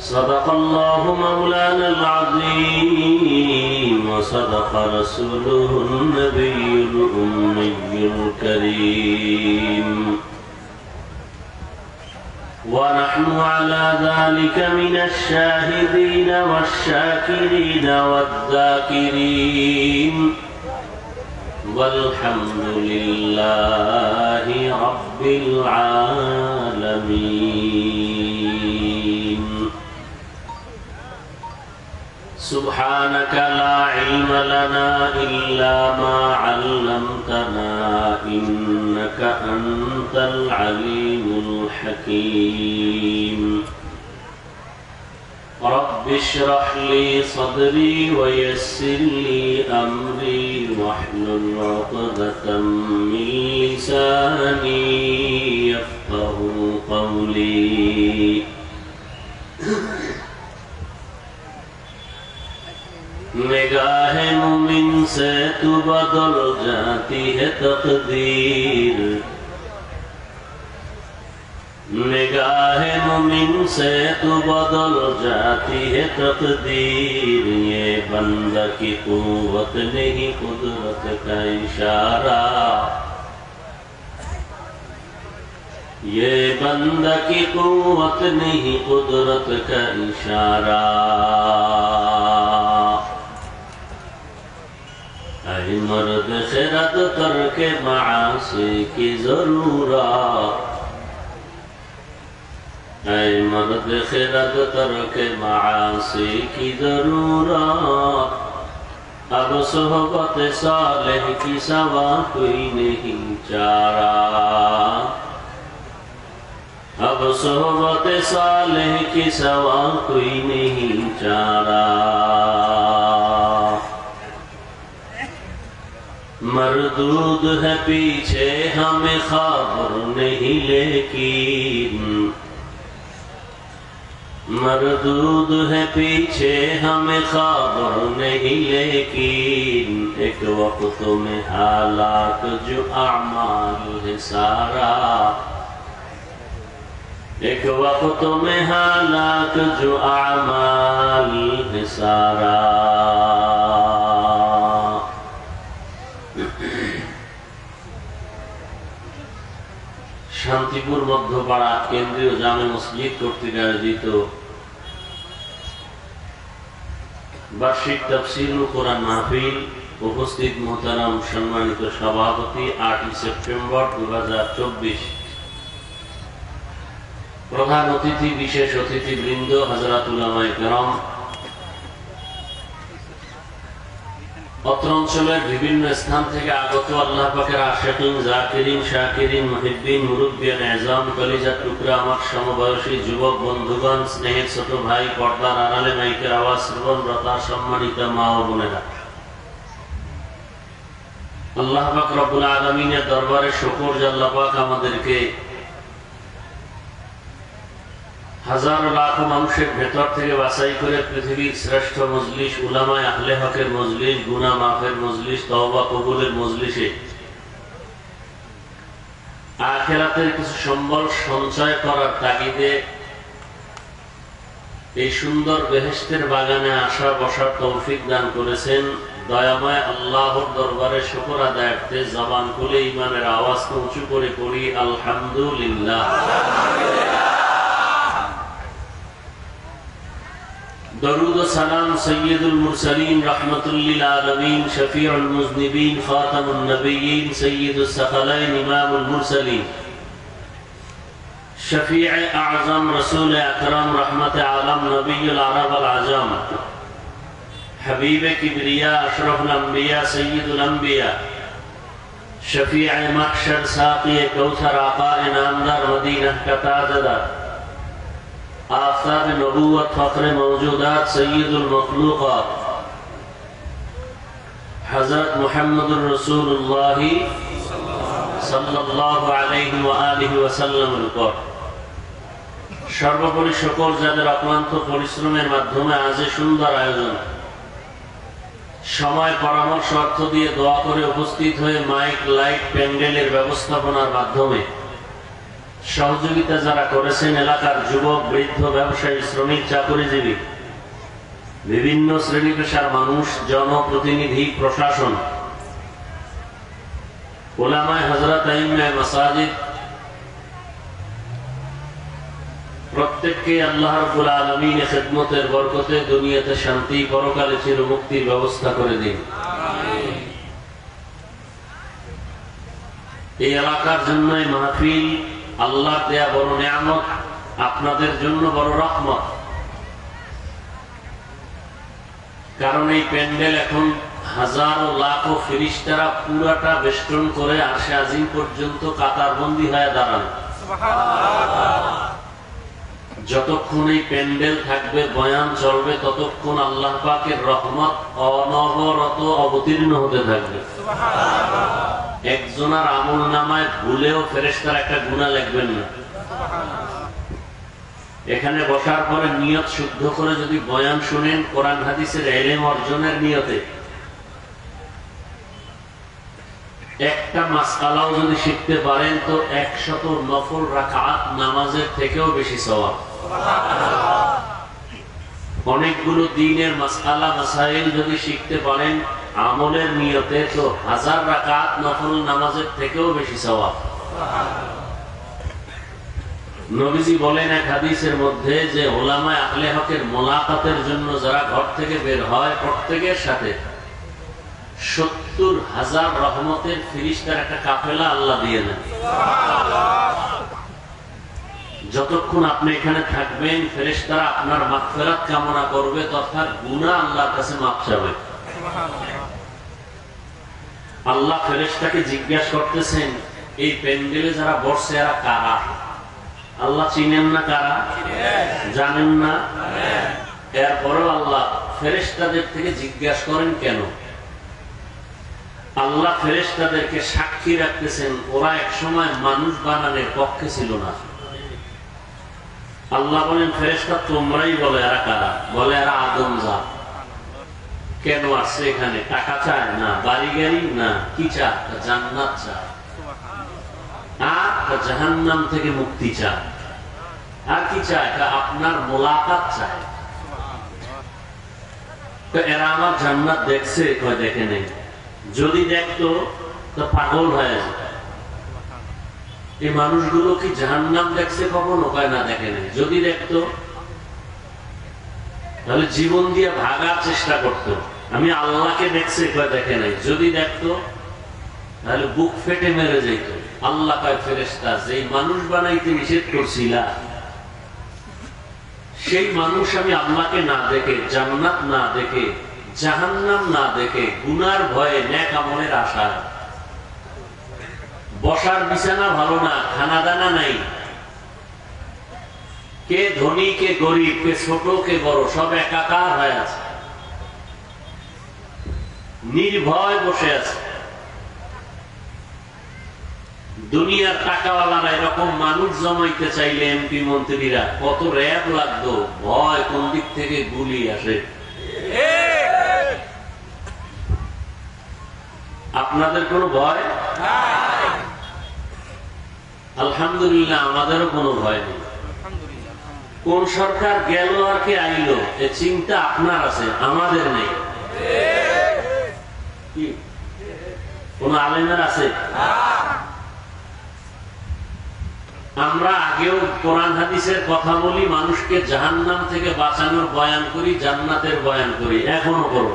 صدق الله مولانا العظيم وصدق رسوله النبي الأمي الكريم ونحن على ذلك من الشاهدين والشاكرين والذاكرين والحمد لله رب العالمين سبحانك لا علم لنا إلا ما علمتنا إنك أنت العليم الحكيم رب اشرح لي صدري ويسر لي أمري واحلل عقدة من لساني يفقه قولي निगाह मुमिन से तू बदल जाती है तकदीर निगाह मुमिन से तू बदल जाती है तकदीर ये बंदा की कुव्वत नहीं कुदरत का इशारा ये बंदा की कुव्वत नहीं कुदरत का इशारा ऐ मर्द खिरत करके मासी की जरूरत ऐ मर्द खिरत करके मासी की जरूरत अब सोहबत सालेह की सवा कोई नहीं चारा अब सोहबत सालेह की सवा कोई नहीं चारा मरदूद है पीछे हमें खबर नहीं लेकिन मरदूद है पीछे हमें खबर नहीं लेकिन एक वक्त में हालात जो अमाल है सारा एक वक्त में हालात जो अमाल है सारा शांतिपुर मध्यपाड़ा केंद्रीय जामे मस्जिद कर्तृक आयोजित वार्षिक तफसीरुल कुरान महफिल उपस्थित मोहतरम सम्मानित सभापति 8 सेप्टेम्बर 2024 प्रधान अतिथि विशेष अतिथिवृंद हजरत उलामाए केराम अत्र अंचलेर विभिन्न स्थान থেকে আগত আল্লাহ পাকের আশিকিন জাকিরিন শাকিরিন মুহিব্বিন মুরব্বিয়ান আযম কলিজার টুকরা আমার সমবয়সী যুবক বন্ধুগণ স্নেহের ছোট ভাই পর্দার আড়ালে মাইকের আওয়াজ শ্রবণরত সম্মানিত মা ও বোনেরা আল্লাহ পাক রব্বুল আলামিনের দরবারে শুকর যে আল্লাহ পাক আমাদেরকে হাজার লাখ মানুষের ভেতর থেকে বাছাই করে পৃথিবীর শ্রেষ্ঠ মজলিস উলামায়ে আহলে হকের মজলিস গুনাহ মাফের মজলিস তওবা কবুলের মজলিসে আখিরাতের কিছু সম্বল সঞ্চয় করার তাগিদে এই সুন্দর বেহেশতের বাগানে আসা বসার তৌফিক দান করেছেন দয়াময় আল্লাহর দরবারে শুকর আদায়ার্থে জবান খুলে ঈমানের আওয়াজকে উঁচু করে পড়ি আলহামদুলিল্লাহ درود و سلام سید المرسلین رحمت للعالمین شفیع المذنبین خاتم النبیین سید الثقلین امام المرسلین شفیع اعظم رسول اکرم رحمت عالم نبی العرب العجم حبیب کبریا اشرف الانبیاء سید الانبیاء شفیع محشر ساقی کوثر آقا انعامدار مدینہ کا تاجدار آفتاب نبوت فخر موجودات سید المخلوقات حضرت محمد رسول اللہ صلی اللہ علیہ وآلہ وسلم القر সর্বোপরি সকল যাদের অক্লান্ত পরিশ্রমের মাধ্যমে আজ সুন্দর আয়োজন সময় পরামর্শ অর্থ দিয়ে দোয়া করে উপস্থিত হয়ে মাইক লাইট প্যান্ডেলের ব্যবস্থাপনার মাধ্যমে সহযোগিতা যারা করেছেন, এলাকার যুবক, বৃদ্ধ, ব্যবসায়ী, শ্রমিক, চাকরিজীবী, বিভিন্ন শ্রেণী পেশার মানুষ, জনপ্রতিনিধি, প্রশাসন, উলামায়ে হযরত, আইম্মায়ে মাসাজিদ, প্রত্যেককে আল্লাহ রাব্বুল আলামিনের খিদমতের বরকতে দুনিয়াতে শান্তি, পরকালে চিরমুক্তির ব্যবস্থা করে দিন। এই এলাকার জন্য এই মাহফিল আল্লাহর দেয়া বড় নিয়ামত, আপনাদের জন্য বড় রহমত। কারণ এই প্যান্ডেল এখন হাজারো লাখো ফেরেশতারা পুরাটা বেষ্টন করে আরশে আজিম পর্যন্ত কাতারবন্দি হয়ে দাঁড়ান। যতক্ষণ এই প্যান্ডেল থাকবে, বয়ান চলবে, ততক্ষণ আল্লাহ পাকের রহমত অনবরত অবতীর্ণ হতে থাকবে। একজনের আমল নামায় ভুলেও ফেরেশতারা একটা গুনাহ লিখবেন না। এখানে বসার পরে নিয়ত শুদ্ধ করে যদি বয়ান শুনেন, কোরআন হাদিসের ইলম অর্জনের নিয়তে, একটা মাসআলাও যদি শিখতে পারেন তো 100 নফল রাকাত নামাজের থেকেও বেশি সওয়াব। অনেকগুলো দ্বীনের মাসআলা মাসাইল যদি শিখতে পারেন আমলের নিয়তে, তো 1000 রাকাত নফল নামাজের থেকেও বেশি সওয়াব। নবীজি বলেন এক হাদিসের মধ্যে যে উলামায়ে আহলে হকের মোলাকাতের জন্য যারা ঘর থেকে বের হয়, প্রত্যেকের সাথে 70,000 রহমতের ফেরেশতার একটা কাফেলা আল্লাহ দিয়ে দেন। যতক্ষণ আপনি এখানে থাকবেন, ফেরেশতারা আপনার মাগফিরাত কামনা করবে, তথা গুনাহ আল্লাহর কাছে মাফ চাবে। আল্লাহ ফেরেশতাকে জিজ্ঞাসা করতেছেন, এই প্যান্ডেলে যারা বসছে এরা কারা? আল্লাহ চিনেন না কারা? জানেন না? এরপরেও আল্লাহ ফেরেশতাদের থেকে জিজ্ঞাসা করেন কেন? আল্লাহ ফেরেশতাদেরকে সাক্ষী রাখতেছেন, ওরা এক সময় মানুষ বানানোর পক্ষে ছিল না। আল্লাহ বলেন, ফেরেশতা তোমরাই বলে এরা কারা? বলে এরা আদম জাত। কেন আসছে এখানে? টাকা চায় না, বাড়ি গাড়ি না, কি চায়? জান্নাত চায়, আর জাহান্নাম থেকে মুক্তি চায়। আর কি চায়? আপনার মোলাকাত চায়। তো এরা আমার জান্নাত দেখছে? কয় দেখে নেই। যদি দেখতো তো পাগল হয়ে যেত। এই মানুষগুলো কি জাহান্নাম দেখছে কখনো? কয় না, দেখে নেই। যদি দেখতো তাহলে জীবন দিয়ে ভাগার চেষ্টা করতো। আমি আল্লাহকে দেখছে? কয় দেখে নাই। যদি দেখতো তাহলে বুক ফেটে মেরে যেত। আল্লাহ কয়, ফেরেশতা যেই মানুষ বানাইতে নিষেধ করছিলা, সেই মানুষ আমি আল্লাহকে না দেখে, জান্নাত না দেখে, জাহান্নাম না দেখে, গুনার ভয়ে, নেক আমলের আশায়, বসার বিছানা ভালো না, খানা দানা নাই, কে ধনী কে গরিব, কে ছোট কে বড়, সব একাকার হয়ে আছে, নির্ভয় বসে আছে। দুনিয়ার টাকাওয়ালারা এরকম মানুষ জমাইতে চাইলে এমপি মন্ত্রীরা কত র্যাব লাগতো, ভয় কোন দিক থেকে গুলি আসে। আপনাদের কোনো ভয়? আলহামদুলিল্লাহ, আমাদেরও কোনো ভয় নেই। কোন সরকার গেল আর কে আইলো, এ চিন্তা আপনার আছে, আমাদের নেই। কোন আলেমের আছে? আমরা আগেও কোরআন হাদিসের কথা বলি, মানুষকে জাহান্নাম থেকে বাঁচানোর বয়ান করি, জান্নাতের বয়ান করি, এখনো করব।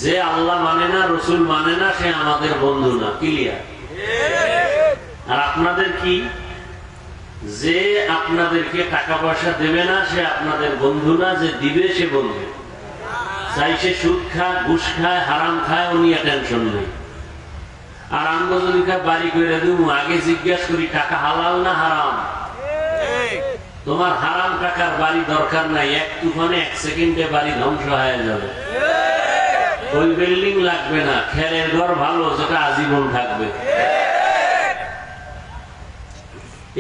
যে আল্লাহ মানে না, রসুল মানে না, সে আমাদের বন্ধু না। ক্লিয়ার? আর আপনাদের কি? যে আপনাদেরকে টাকা পয়সা দেবে না সে আপনাদের বন্ধু না, যে দিবে সে বন্ধু। চাই সে সুদ খায়, ঘুষ খায়, হারাম খায়, ও নিয়ে টেনশন নেই। আর আমরা যদি বাড়ি করে দিব, আগে জিজ্ঞাসা করি টাকা হালাল না হারাম। তোমার হারাম টাকার বাড়ি দরকার নাই, এক তুফানে 1 সেকেন্ডে বাড়ি ধ্বংস হয়ে যাবে। ওই বিল্ডিং লাগবে না, খেলের ঘর ভালো, যেটা আজীবন থাকবে।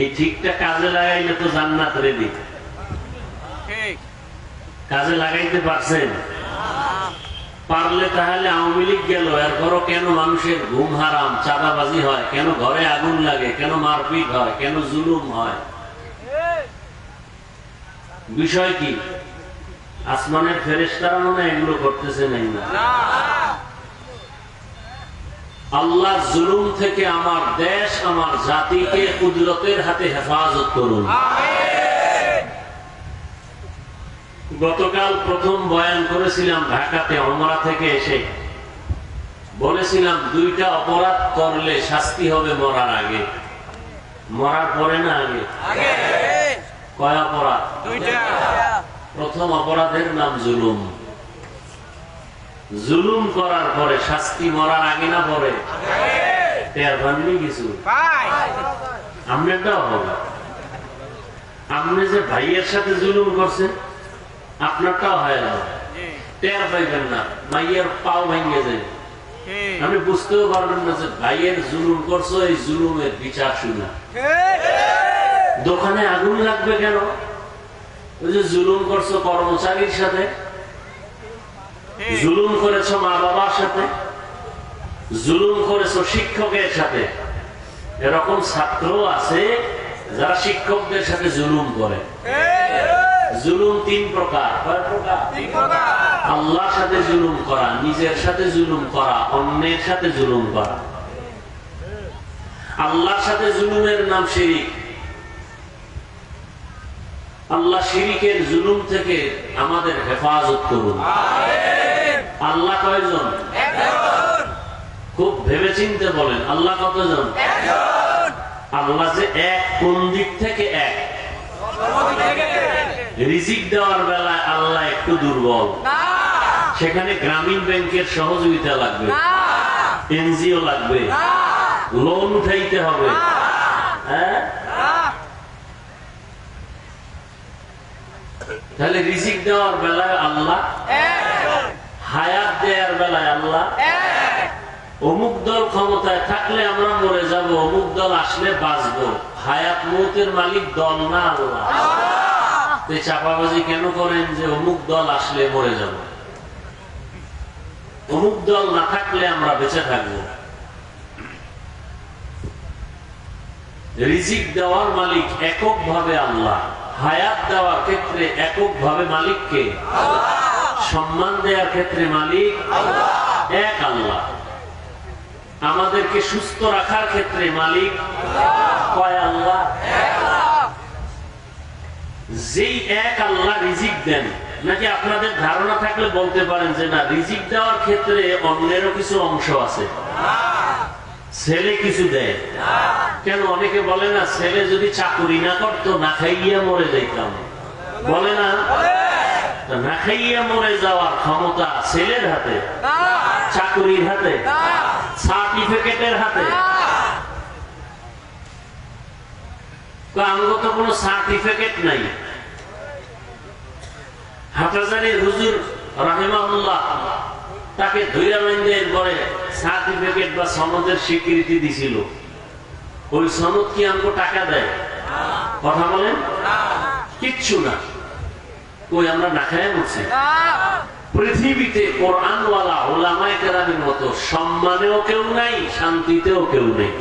এই ঠিকটা কাজে লাগাইলে তো জান্নাত রেডি। কাজে লাগাইতে পারছেন? পারলে তাহলে আওয়ামী লীগ গেল, এরপরও কেন মানুষের ঘুম হারাম, চাঁদাবাজি হয়, কেন ঘরে আগুন লাগে, কেন মারপিট হয়, কেন জুলুম হয়? বিষয় কি? আসমানের ফেরেশতারা মনে হয় এগুলো করতেছে নাই না? আল্লাহ জুলুম থেকে আমার দেশ, আমার জাতিকে কুদরতের হাতে হেফাজত করুন। গতকাল প্রথম বয়ান করেছিলাম ঢাকাতে ওমরা থেকে এসে, বলেছিলাম দুইটা অপরাধ করলে শাস্তি হবে মরার আগে, মরার পরে না আগে। কয় অপরাধ? প্রথম অপরাধের নাম জুলুম। জুলুম করার পরে শাস্তি মরার আগে না পরে? টের পাননি কিছু? আপনারটাও হবে। আপনি যে ভাইয়ের সাথে জুলুম করছেন, আপনারটাও হয়ে যাবে, টের পাইবেন না, মাইয়ের পাও ভেঙে যায়। আপনি বুঝতেও পারবেন না যে ভাইয়ের জুলুম করছো, এই জুলুমের বিচার শুনে। দোকানে আগুন লাগবে কেন? ওই যে জুলুম করছো কর্মচারীর সাথে, জুলুম করেছো মা বাবার সাথে, জুলুম করেছো শিক্ষকের সাথে। এরকম ছাত্র আছে যারা শিক্ষকদের সাথে জুলুম করে। জুলুম তিন প্রকার। আল্লাহর সাথে জুলুম করা, নিজের সাথে জুলুম করা, অন্যের সাথে জুলুম করা। আল্লাহর সাথে জুলুমের নাম শিরিক। আল্লাহ শিরিকের জুলুম থেকে আমাদের হেফাজত করুন। আল্লাহ কয়জন? খুব ভেবেচিন্তে বলেন, আল্লাহ কতজন? আল্লাহ যে এক, কোন দিক থেকে এক? রিজিক দেওয়ার বেলায় আল্লাহ একটু দুর্বল, সেখানে গ্রামীণ ব্যাংকের সহযোগিতা লাগবে, এনজিও লাগবে, লোন উঠাইতে হবে। হ্যাঁ, তাহলে রিজিক দেওয়ার বেলায় আল্লাহ, হায়াত দেওয়ার বেলায় আল্লাহ। অমুক দল ক্ষমতায় থাকলে আমরা মরে যাব, অমুক দল আসলে বাঁচবো। হায়াত মৌতের মালিক দল না আল্লাহ। চাপাবাজি কেন করেন যে অমুক দল আসলে মরে যাব? অমুক দল না থাকলে আমরা বেঁচে থাকবো। রিজিক দেওয়ার মালিক একক ভাবে আল্লাহ, হায়াত দেওয়ার ক্ষেত্রে একক ভাবে মালিককে, সম্মান দেওয়ার ক্ষেত্রে মালিক এক আল্লাহ, আমাদেরকে সুস্থ রাখার ক্ষেত্রে মালিক কয় আল্লাহ? যেই এক আল্লাহ রিজিক দেন, নাকি আপনাদের ধারণা থাকলে বলতে পারেন যে না, রিজিক দেওয়ার ক্ষেত্রে অন্যেরও কিছু অংশ আছে, ছেলে কিছু দেয়। কেন? অনেকে বলে না, ছেলে যদি চাকুরি না করতো না খাইয়া মরে যাইতাম, বলে না? না খাইয়া মরে যাওয়ার ক্ষমতা ছেলের হাতে, চাকুরির হাতে, সার্টিফিকেটের হাতে। আমগো তো কোনো সার্টিফিকেট নাই। হাটহাজারীর হুজুর রাহিমাহুল্লাহ তাকে ধৈর্য বাইন্ধের পরে সার্টিফিকেট বা সনদের স্বীকৃতি দিছিল। ওই সনদ কি আমগো টাকা দেয়? কথা বলেন, কিচ্ছু না। ওই আমরা না খায় মরছি। পৃথিবীতে কোরআনওয়ালা ওলামায়ে কেরামের মতো সম্মানেও কেউ নাই, শান্তিতেও কেউ নেই।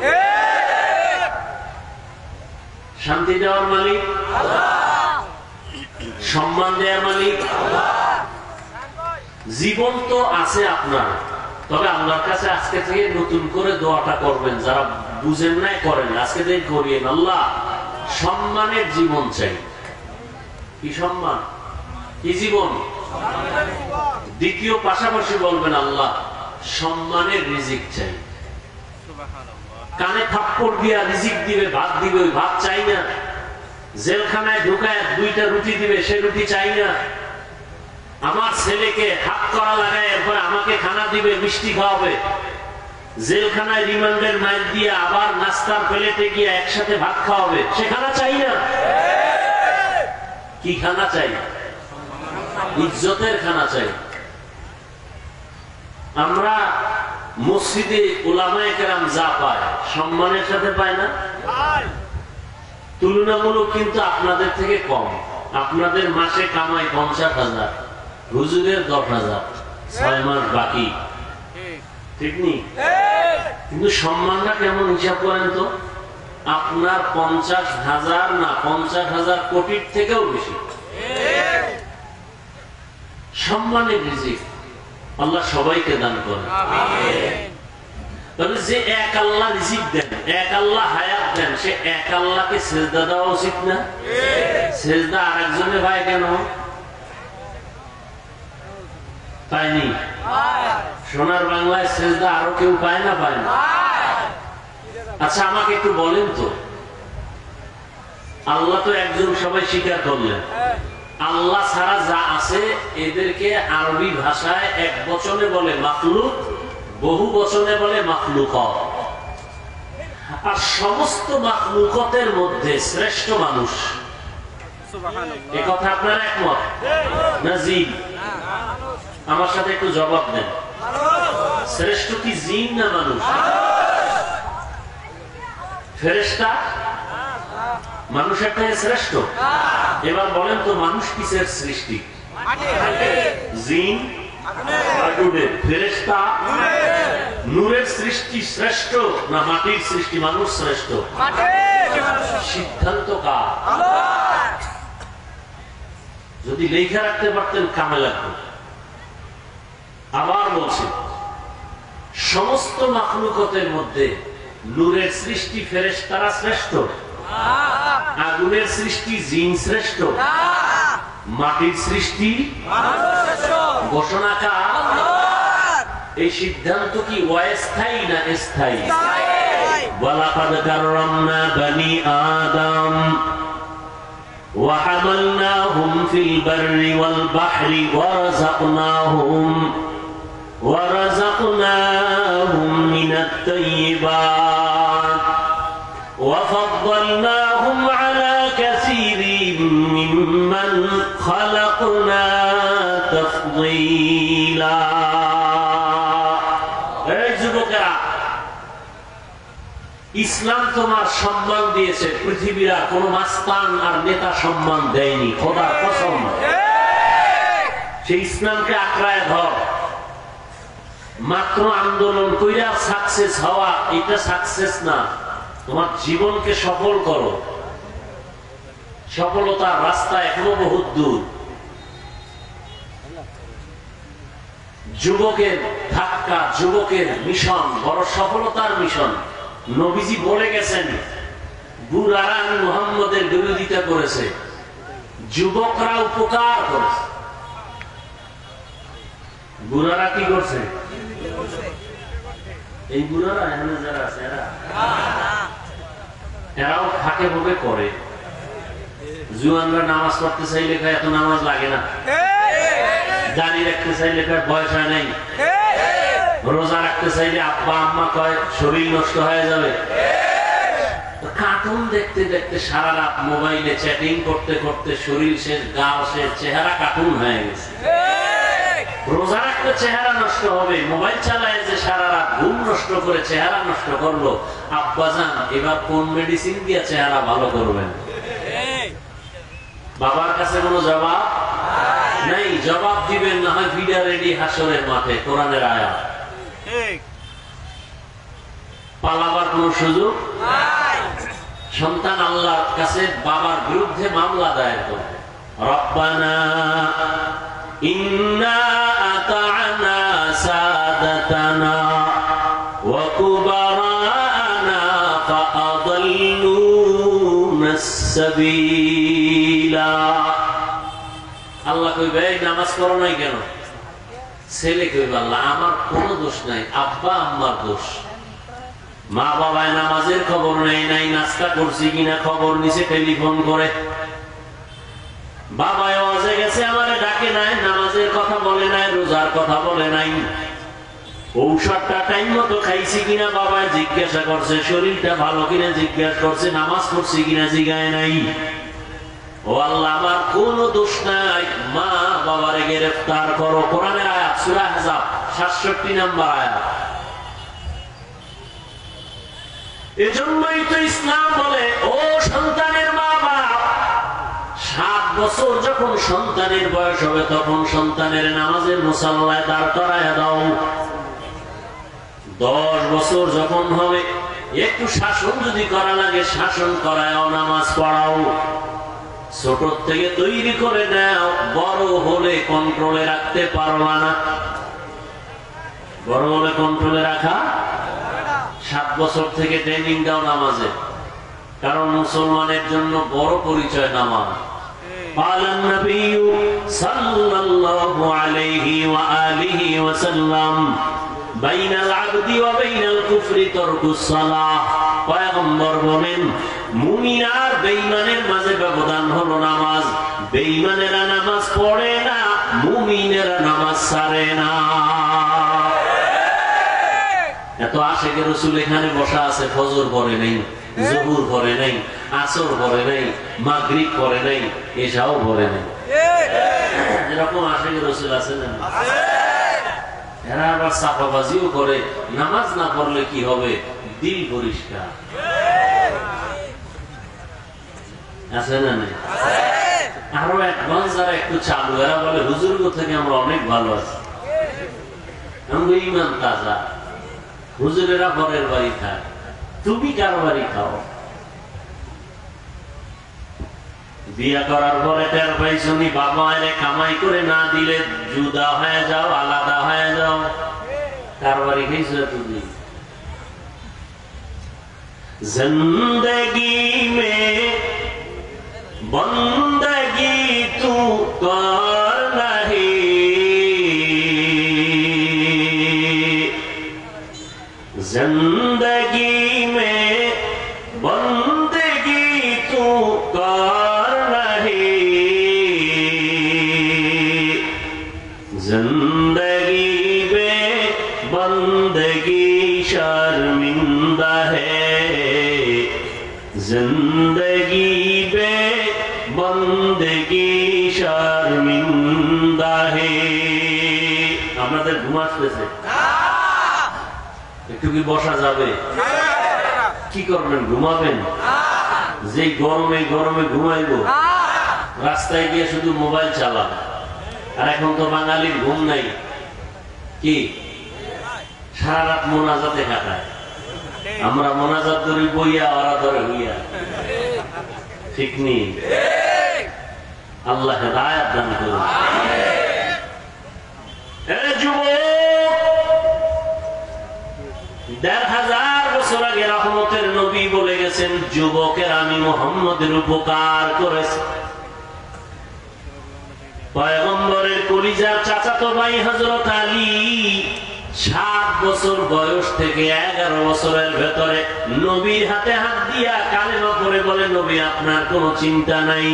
শান্তি দেওয়ার মালিক আল্লাহ, সম্মান দেওয়ার মালিক আল্লাহ। জীবন তো আছে আপনার, তবে আল্লাহর কাছে আজকে থেকে নতুন করে দোয়াটা করবেন। যারা বুঝেন নাই করেন, আজকে থেকে করিয়েন। আল্লাহ সম্মানের জীবন চাই। কি সম্মান? কি জীবন? দ্বিতীয় পাশাপাশি বলবেন আল্লাহ সম্মানের রিজিক চাই। কানে থাপ্পড় দিয়া রিজিক দিবে, ভাত দিবে, ওই ভাত চাই না। জেলখানায় ঢুকায় দুইটা রুটি দিবে, সে রুটি চাই না। আমার ছেলেকে হাত করা লাগায় এরপরে আমাকে খানা দিবে, মিষ্টি খাওয়াবে। জেলখানায় রিমান্ডের মাইল দিয়ে আবার নাস্তার প্লেটে গিয়ে একসাথে ভাত খাওয়াবে, সে খানা চাই না। কি খানা চাই? ইজ্জতের খানা চাই। আমরা মসজিদে উলামায়ে কেরাম যা পায় সম্মানের সাথে পায় না, তুলনামূলক কিন্তু আপনাদের থেকে কম। আপনাদের মাসে কামাই 50,000, হুজুরের 10,000, 6 মাস বাকি, ঠিক নেই? কিন্তু সম্মানটা কেমন হিসাব করেন তো, আপনার 50,000 না 50,000 কোটির থেকেও বেশি সম্মানের রিজিক আল্লাহ সবাইকে দান করেন। তাহলে যে এক আল্লাহ রিজিক দেন, এক আল্লাহ হায়াত দেন, সে এক আল্লাহকে সেজদা দেওয়া উচিত না? সেজদা আরেকজনে ভাই কেন পায়নি? সোনার বাংলায় সেজদা আরো কেউ পায় না? পায় না? আচ্ছা আমাকে একটু বলেন তো, আল্লাহ তো একজন, সবাই স্বীকার করলেন। আল্লাহ ছাড়া যা আছে এদেরকে আরবি ভাষায় এক বচনে বলে মাখলুক, বহু বচনে বলে মাখলুকাত। আর সমস্ত মাখলুকাতের মধ্যে শ্রেষ্ঠ মানুষ, এ কথা আপনারা একমত না? জিন? আমার সাথে একটু জবাব দেন, শ্রেষ্ঠ কি জিন না মানুষ? ফেরেশতা মানুষের থেকে শ্রেষ্ঠ? এবার বলেন তো, মানুষ কিসের সৃষ্টি? জিন আগুনের, ফেরেশতা নূরের সৃষ্টি শ্রেষ্ঠ না মাটির সৃষ্টি? মানুষ শ্রেষ্ঠ। সিদ্ধান্ত কার? যদি লেখা রাখতে পারতেন কামে লাগতো। আবার বলছি, সমস্ত মাখলুকাতের মধ্যে নূরের সৃষ্টি ফেরেশতারা শ্রেষ্ঠ, আগুনের সৃষ্টি জিন শ্রেষ্ঠ, মাটির সৃষ্টি ঘোষণা কার? এই সিদ্ধান্ত কি অস্থায়ী না স্থায়ী? ওয়ালাকাদ কাররামনা বানি আদম ওয়া হামালনাহুম ফিল বাররি ওয়াল বাহরি ওয়া রাযাকনাহুম মিনাত তাইয়্যিবাত ওয়া ফাদ্দালনাহুম আলা কাসীরিন মিম্মান খালাকনা তাফদীলা। এই যুবকেরা, ইসলাম তোমার সম্মান দিয়েছে, পৃথিবীর কোন মাস্তান আর নেতা সম্মান দেয়নি, খোদার কসম। সেই ইসলামকে আঁকড়ায় ধর। মাত্র আন্দোলন কইরা সাকসেস হওয়া এটা সাকসেস না, তোমার জীবনকে সফল করো। সফলতার রাস্তা এখনো বহুত দূর। যুবকের ধাক্কা, যুবকের মিশন বড় সফলতার মিশন। নবীজি বলে গেছেন, বুড়ারা মুহাম্মদের বিরোধিতা করেছে, যুবকরা উপকার করেছে। বুড়ারা কি করছে? এই বুড়ারা এখানে যারা আছে এরাও ফাঁকে ভোগে করে। জুয়ানরা নামাজ পড়তে চাইলে এত নামাজ লাগে না, দাড়ি রাখতে চাইলে বয়স হয় নাই, রোজা রাখতে চাইলে আব্বা আম্মা কয় শরীর নষ্ট হয়ে যাবে। কার্টুন দেখতে দেখতে সারা রাত মোবাইলে চ্যাটিং করতে করতে শরীর শেষ, গাল শেষ, চেহারা কার্টুন হয়ে গেছে। রোজা রাখতে চেহারা নষ্ট হবে, মোবাইল চালায় যে সারা রাত ঘুম নষ্ট করে চেহারা নষ্ট করলো। আব্বাজান এবার কোন মেডিসিন দিয়ে চেহারা ভালো করবেন? বাবার কাছে কোনো জবাব নাই। জবাব দিবেন না হয় ভিডিও রেডি হাসরের মাঠে, কোরআনের আয়াত। পালাবার কোন সুযোগ নাই। সন্তান আল্লাহর কাছে বাবার বিরুদ্ধে মামলা দায়ের করবে, রব্বানা ইন্না আতা'না সাদাতানা ওয়া কুবারানা ফাআদাল্লুনাস সাবিলা। আল্লাহ কইবে এই নামাজ পড়ো নাই কেন? ছেলে কইবে আল্লাহ আমার কোনো দোষ নাই, আব্বা আম্মার দোষ। মা বাবায় নামাজের খবর নেই নাই, নাস্তা করছি কিনা খবর নিছে টেলিফোন করে। বাবায় ওয়াজে গেছে আমারে ডাকে নাই, নামাজের কথা বলে নাই, রোজার কথা বলে নাই। ঔষধটা টাইম মতো খাইছি কিনা বাবায় জিজ্ঞাসা করছে, শরীরটা ভালো কিনা জিজ্ঞাসা করছে, নামাজ পড়ছি কিনা জিগায় নাই। ও আল্লাহ আমার কোনো দোষ নাই, মা বাবারে গ্রেফতার করো। কোরআনের আয়াত, সূরা আহজাব 67 নম্বর আয়াত। এজন্যই তো ইসলাম বলে, ও সন্তানের মা বাপ, 7 বছর যখন সন্তানের বয়স হবে তখন সন্তানের নামাজের মুসাল্লায় দাঁড় করায় দাও। 10 বছর যখন হবে একটু শাসন যদি করা লাগে শাসন করায়, নামাজ পড়াও। ছোট থেকে তৈরি করে দাও, বড় হলে কন্ট্রোলে রাখতে পারবা না। বড় হলে কন্ট্রোলে রাখা, 7 বছর থেকে ট্রেনিং দাও নামাজে, কারণ মুসলমানের জন্য বড় পরিচয় নামাজ। قال النبي صلى الله عليه وآله وسلم بين العبد وبين الكفر ترك الصلاة। পয়গম্বর বলেন মুমিন আর বেঈমানের মাঝে ব্যবধান হলো নামাজ। বেঈমানেরা নামাজ পড়ে না, মুমিনেরা নামাজ ছাড়ে না। এত আশেকে রাসূল এখানে বসা আছে, ফজর পড়ে নাই, জোহর পড়ে নাই, আসর পড়ে নাই, মাগরিব পড়ে নাই, এশাও পড়ে নাই। এরকম আশেকে রাসূল আছে না? এরা আবার সাফাবাজিও করে। নামাজ না পড়লে কি হবে? দিল পরিষ্কার আছে না? নেই? আরো অ্যাডভান্স যারা একটু চালু, এরা বলে হুজুর থেকে আমরা অনেক ভালো আছি, আমাদের ইমান তাজা। হুজুরেরা পরের বাড়ি খায়, তুমি কার বাড়ি খাও? বিয়া করার পরে টের পাইছনি বাবা এলে কামাই করে না দিলে জুদা হয়ে যাও, আলাদা হয়ে যাও। কার বাড়ি খাইছো তুমি? জিন্দেগি মে বন্দগি তু কর নাহি, जिंदगी में बंदगी तू कर नहीं, जिंदगी में बंदगी शर्मिंदा है, जिंदगी में बंदगी शर्मिंदा है। আপনাদের ঘুম আসতেছে? একটু কি বসা যাবে? কি করবেন? ঘুমাবেন? যে গরমে গরমে ঘুমাইবো, রাস্তায় গিয়ে শুধু মোবাইল চালান। আর এখন তো বাঙালির ঘুম নাই, কি সারা রাত মোনাজাতে কাটায়। আমরা মোনাজাত ধরি বইয়া, ওরা ধরে হইয়া। ঠিক নেই? আল্লাহ হেদায়েত দান করুন। যুবক, ১,৫০০ বছর আগে রহমতের নবী বলে গেছেন, যুবকের আমি মুহাম্মদের উপকার করেছি। পয়গম্বরের কলিজার চাচাতো ভাই হযরত আলী 7 বছর বয়স থেকে 11 বছরের ভেতরে নবীর হাতে হাত দিয়া কালেমা পড়ে বলে, নবী আপনার কোনো চিন্তা নাই,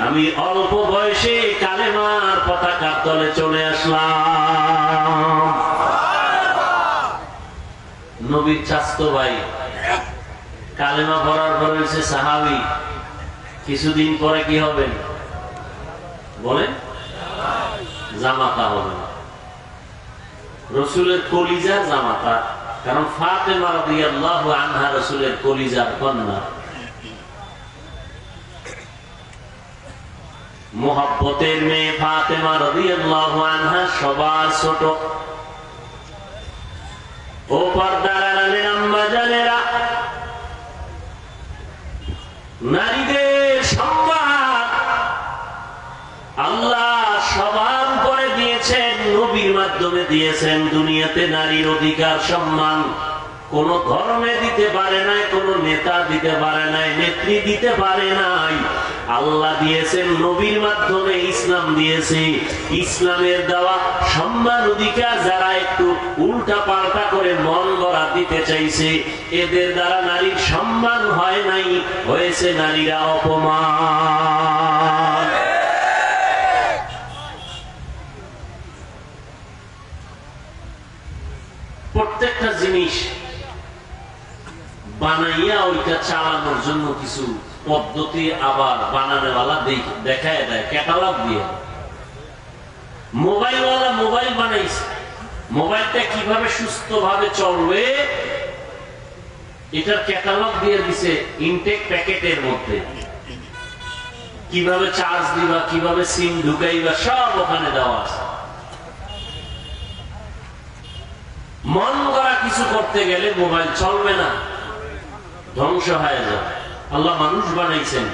আমি অল্প বয়সে কালেমার পতাকার তলে চলে আসলাম। নবীর চাচতো ভাই কালেমা পড়ার পরে হচ্ছে সাহাবী। কিছুদিন পরে কি হবেন বলেন? জামাতা হবেন। রাসূলের কলিজার জামাতা, কারণ ফাতেমা রাদিয়াল্লাহু আনহা রাসূলের কলিজার কন্যা। মুহাব্বতের মেয়ে ফাতেমা রাদিয়াল্লাহু আনহা সবার ছোট। ও পর্দার আড়ালের আম্মা জানেরা, নারীদের সম্মান আল্লাহ সবার করে দিয়েছেন, নবীর মাধ্যমে দিয়েছেন। দুনিয়াতে নারীর অধিকার সম্মান কোন ধর্মে দিতে পারে নাই, কোন নেতা দিতে পারে নাই, নেত্রী দিতে পারে নাই। আল্লাহ দিয়েছেন নবীর মাধ্যমে, ইসলাম দিয়েছে। ইসলামের দেওয়া সম্মান অধিকার যারা একটু উল্টা পাল্টা করে মন গড়া দিতে চাইছে, এদের দ্বারা নারীর সম্মান হয় নাই, হয়েছে নারীরা অপমান। প্রত্যেকটা জিনিস বানাইয়া ওইটা চালানোর জন্য কিছু পদ্ধতি আবার বানানোওয়ালা দেখায় দেয়, ক্যাটালগ দিয়ে। মোবাইলওয়ালা মোবাইল বানাইছে, মোবাইলটা কিভাবে সুস্থ ভাবে চলবে এটার ক্যাটালগ দিয়ে দিছে ইনটেক প্যাকেটের মধ্যে। কিভাবে চার্জ দিবা, কিভাবে সিম ঢুকাইবা, সব ওখানে দেওয়া আছে। মন করা কিছু করতে গেলে মোবাইল চলবে না, ধ্বংস হয়ে যাবে। আল্লাহ মানুষ বানাইছেন,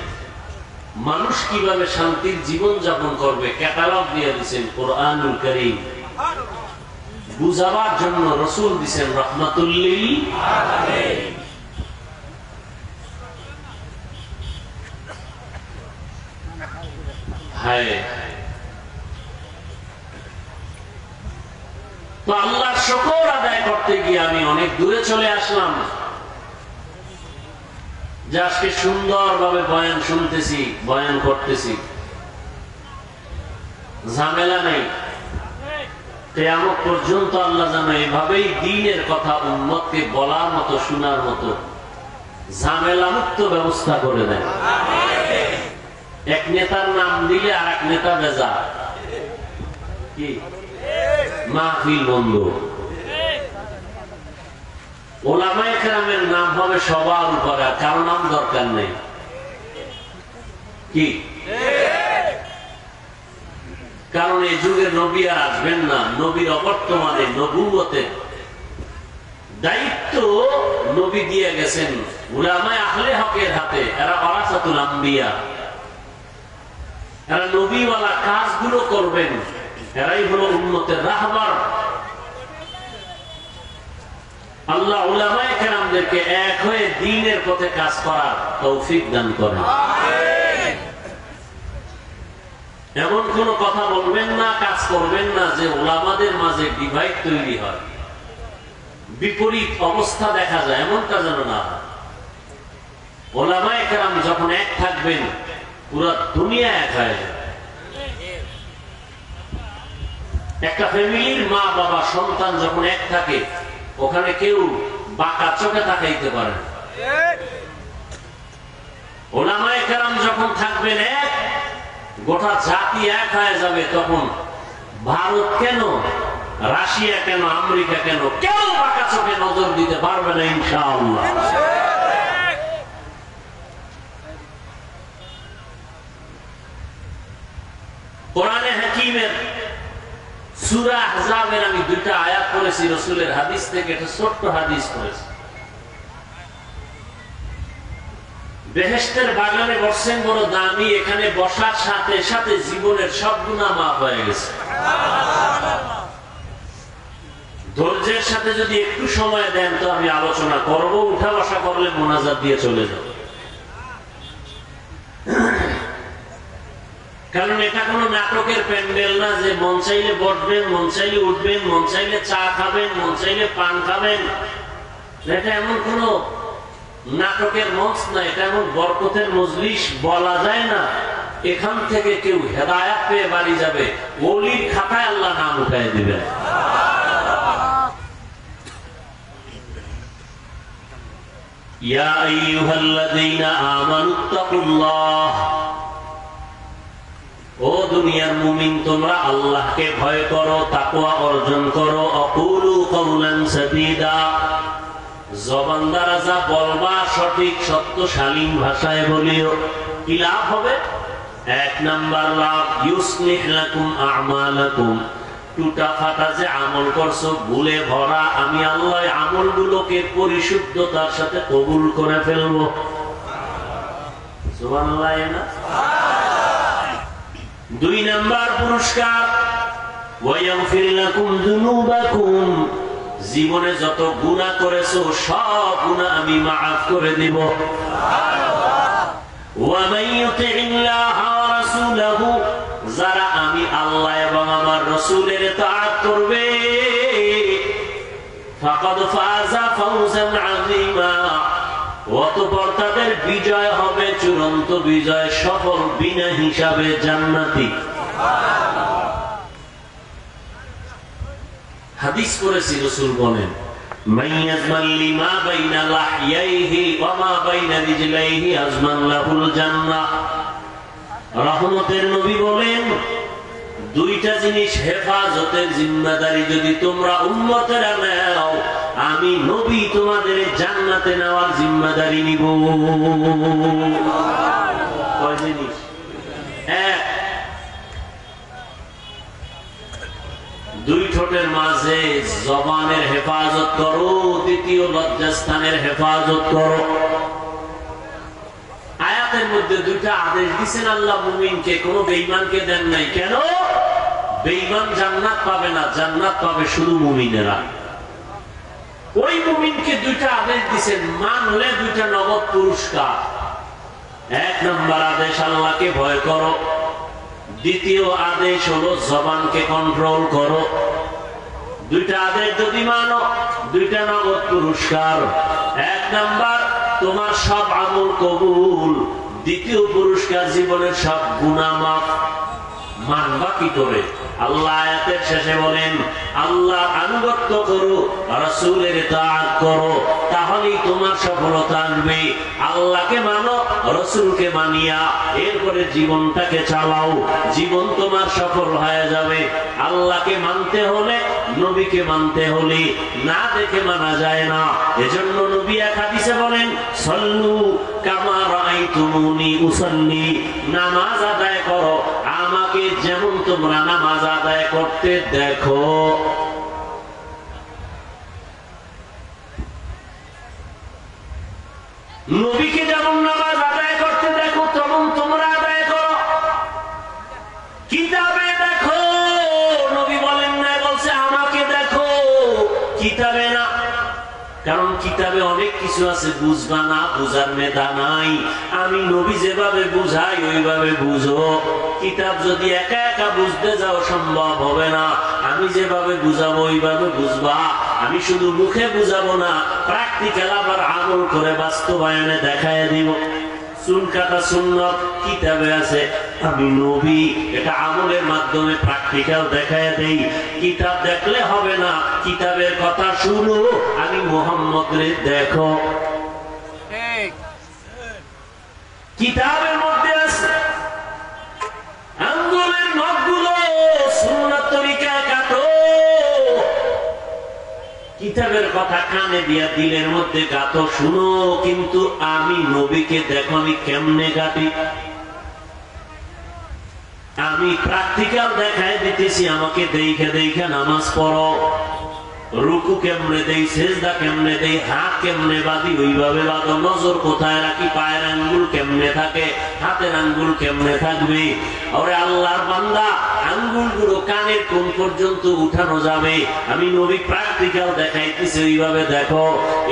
মানুষ কিভাবে শান্তির জীবন যাপন করবে ক্যাটালগ দিয়ে দিচ্ছেন কোরআনুল কারীম। বুঝাবার জন্য রাসূল দিচ্ছেন রাহমাতুল লিল আলামিন। হায়, তো আল্লাহর শুকর আদায় করতে গিয়ে আমি অনেক দূরে চলে আসলাম, যে আজকে সুন্দরভাবে বয়ান শুনতেছি, বয়ান করতেছি, ঝামেলা নেই। কিয়ামত পর্যন্ত আল্লাহ যেন এভাবেই দ্বীনের কথা উম্মতকে বলার মতো, শোনার মতো ঝামেলা মুক্ত ব্যবস্থা করে দেন। এক নেতার নাম দিলে আর এক নেতা বেজা, কি মাহফিল বন্ধ। ওলামায়ে কেরামের নাম হবে সবার উপরে, কারো নাম দরকার নেই, কি? কারণ এই যুগে নবী আর আসবেন না। নবীর অবর্তমানে নবুয়তের দায়িত্ব নবী দিয়ে গেছেন উলামায়ে আহলে হকের হাতে। এরা ওয়ারাসাতুল আম্বিয়া, এরা নবীওয়ালা কাজগুলো করবেন, এরাই হলো উম্মতের রাহবার। আল্লাহ উলামায়ে কেরামদেরকে এক হয়ে দ্বীনের পথে কাজ করার তৌফিক দান করেন। এমন কোন কথা বলবেন না, কাজ করবেন না যে উলামাদের মাঝে ডিভাইড তৈরি হয়, বিপরীত অবস্থা দেখা যায়, এমনটা যেন না হয়। উলামায়ে কেরাম যখন এক থাকবেন, পুরো দুনিয়া এক হয়ে যাবে। একটা ফ্যামিলির মা বাবা সন্তান যখন এক থাকে, ওখানে কেউ বাঁকা চোখে তাকাইতে পারে না। উলামায়ে কেরাম যখন থাকবেন এক, গোটা জাতি এক হয়ে যাবে। তখন ভারত কেন, রাশিয়া কেন, আমেরিকা কেন, কেউ বাঁকা চোখে নজর দিতে পারবে না ইনশাআল্লাহ। কোরআনে হাকিমের সূরা আহজাবের আমি দুইটা আয়াত পড়েছি রাসূলের হাদিস থেকে, একটা ছোট্ট হাদিস পড়েছি। বেহেশতের বাগানে বসছেন, বড় দামি, এখানে বসার সাথে সাথে জীবনের সব গুনাহ মাফ হয়ে গেছে। ধৈর্যের সাথে যদি একটু সময় দেন তো আমি আলোচনা করব, উঠা বসা করলে মোনাজাত দিয়ে চলে যাব। কারণ এটা কোনো নাটকের প্যান্ডেল না যে মন চাইলে বসবেন, মন চাইলে উঠবেন, মন চাইলে চা খাবেন, মন চাইলে পান খাবেন। এটা এমন কোন নাটকের মঞ্চ না, এটা এমন বরকতের মজলিস বলা যায় না। এখান থেকে কেউ হেদায়েত পেয়ে বাড়ি যাবে, ওলির খাতায় আল্লাহ নাম উঠায় দিবেন। ইয়া আইয়ুহাল্লাযীনা আমানুত্তাকুল্লাহ, ও দুনিয়ার মুমিন তোমরা আল্লাহকে ভয় করো, তাকওয়া অর্জন করো। আকুলু কাওলান সাদীদা, জবান দ্বারা যা বলবা সঠিক সত্য শালীন ভাষায় বলিও। কি লাভ হবে? এক নাম্বার লাভ, ইউসলিহ লাকুম আমালাকুম, টুটা ফাটা যে আমল করছো ভুলে ভরা, আমি আল্লাহ আমলগুলোকে পরিশুদ্ধতার সাথে কবুল করে ফেলবো। সুবহানাল্লাহ না? দুই নাম্বার পুরস্কার, ওয়ায়াগফির লাকুম যুনুবাকুম, জীবনে যত গুনাহ করেছো সব গুনাহ আমি মাফ করে দেব। ওয়া মান ইউতি'িল্লাহ ওয়া রাসূলাহু, যারা আমি আল্লাহ এবং আমার রাসূলের ইতাআত করবে, ফাকাদ ফাযা ফাওজান আযীমা, অতঃপর তাদের বিজয় হবে চূড়ান্ত বিজয়, সফল বিনা হিসাবে জান্নাতি। হাদিস করেছি, রাসূল বলেন, মাইয়াজমাল লিমা বাইনা লাহইয়াইহি ওয়া মা বাইনা রিজলাইহি আজমান লাহুল জান্নাহ। রহমতের নবী বলেন, দুইটা জিনিস হেফাজতের জিম্মাদারি যদি তোমরা উম্মতেরা নাও, আমি নবী তোমাদের জান্নাতে নেওয়ার জিম্মাদারি নিব। কয় জিনিস? এক, দুই ঠোঁটের মাঝে জবানের হেফাজত করো, দ্বিতীয় লজ্জাস্থানের হেফাজত করো। আয়াতের মধ্যে দুইটা আদেশ দিচ্ছেন আল্লাহ মুমিনকে, কোন বেঈমানকে দেন নাই। কেন? বেঈমান জান্নাত পাবে না, জান্নাত পাবে শুধু মুমিনেরা। ওই মুমিনকে দুইটা আদেশ দিচ্ছেন, মানলে দুইটা নগদ পুরস্কার। এক নম্বর আদেশ আল্লাহকে ভয় করো, দ্বিতীয় আদেশ হলো জবানকে কন্ট্রোল করো। দুইটা আদেশ যদি মানো, দুইটা নগদ পুরস্কার। এক নাম্বার তোমার সব আমল কবুল, দ্বিতীয় পুরস্কার জীবনের সব গুনাহ মাফ। মানবা কি করে? আল্লাহ আয়াতের শেষে বলেন আল্লাহ আনুগত্য করো, রাসূলের ইতাআত করো, তাহলেই তোমার সফলতা আসবে। আল্লাহকে মানো, রাসূলকে মানিয়া এরপরে জীবনটাকে চালাও, জীবন তোমার সফল হয়ে যাবে। আল্লাহকে মানতে হলে, নবীকে মানতে হলে না দেখে মানা যায় না। এজন্য নবী এক হাদিসে বলেন সল্লু কামা রাআইতুমুনি উসাল্লি, নামাজ আদায় করো আমাকে যেমন তোমরা নামাজ আদায় করতে দেখো। নবীকে যেমন নামাজ আদায় করতে দেখো তেমন তোমরা আদায় করো। কিতাবে দেখো, নবী বলেন না, বলছে আমাকে দেখো। কিতাবে না, কারণ কিতাবে অনেক কিছু আছে বুঝবা না, বুঝার মেধা নাই। আমি নবী যেভাবে বুঝাই ওইভাবে বুঝো। কিতাব যদি একা একা বুঝতে যাও সম্ভব হবে না। আমি যেভাবে বুঝাবো ওইভাবে বুঝবা। আমি শুধু মুখে বুঝাবো না, প্র্যাকটিক্যাল আবার আমল করে বাস্তবায়নে দেখায় দিব। চুল কাটা সুন্নত কিতাবে আছে, আমি নবী এটা আমলের মাধ্যমে প্র্যাকটিক্যাল দেখায় দেই। কিতাব দেখলে হবে না, কিতাবের কথা শুনো, আমি মুহাম্মদরে দেখো। কিতাবের মধ্যে আছে আঙ্গুলের নখগুলো সুন্নাত তরিকায় কাটো। কিতাবের কথা কানে দিয়া দিলের মধ্যে গাতো, শুনো, কিন্তু আমি নবীকে দেখো আমি কেমনে কাটি। আমি প্র্যাকটিক্যাল দেখায় দিতেছি, আমাকে দেখে দেখে নামাজ পড়ো। রুকু কেমনে দেই, সেজদা কেমনে দেই, হাত কেমনে বাঁধি ওইভাবে বাঁধো। নজর কোথায় রাখি, পায়ের আঙ্গুল কেমনে থাকে, হাতের আঙ্গুল কেমনে থাকবে। ওরে আল্লাহর বান্দা, আঙ্গুলগুলো কানের কোন পর্যন্ত উঠানো যাবে, আমি নবী প্র্যাকটিক্যাল দেখাইতেছি, ওইভাবে দেখো।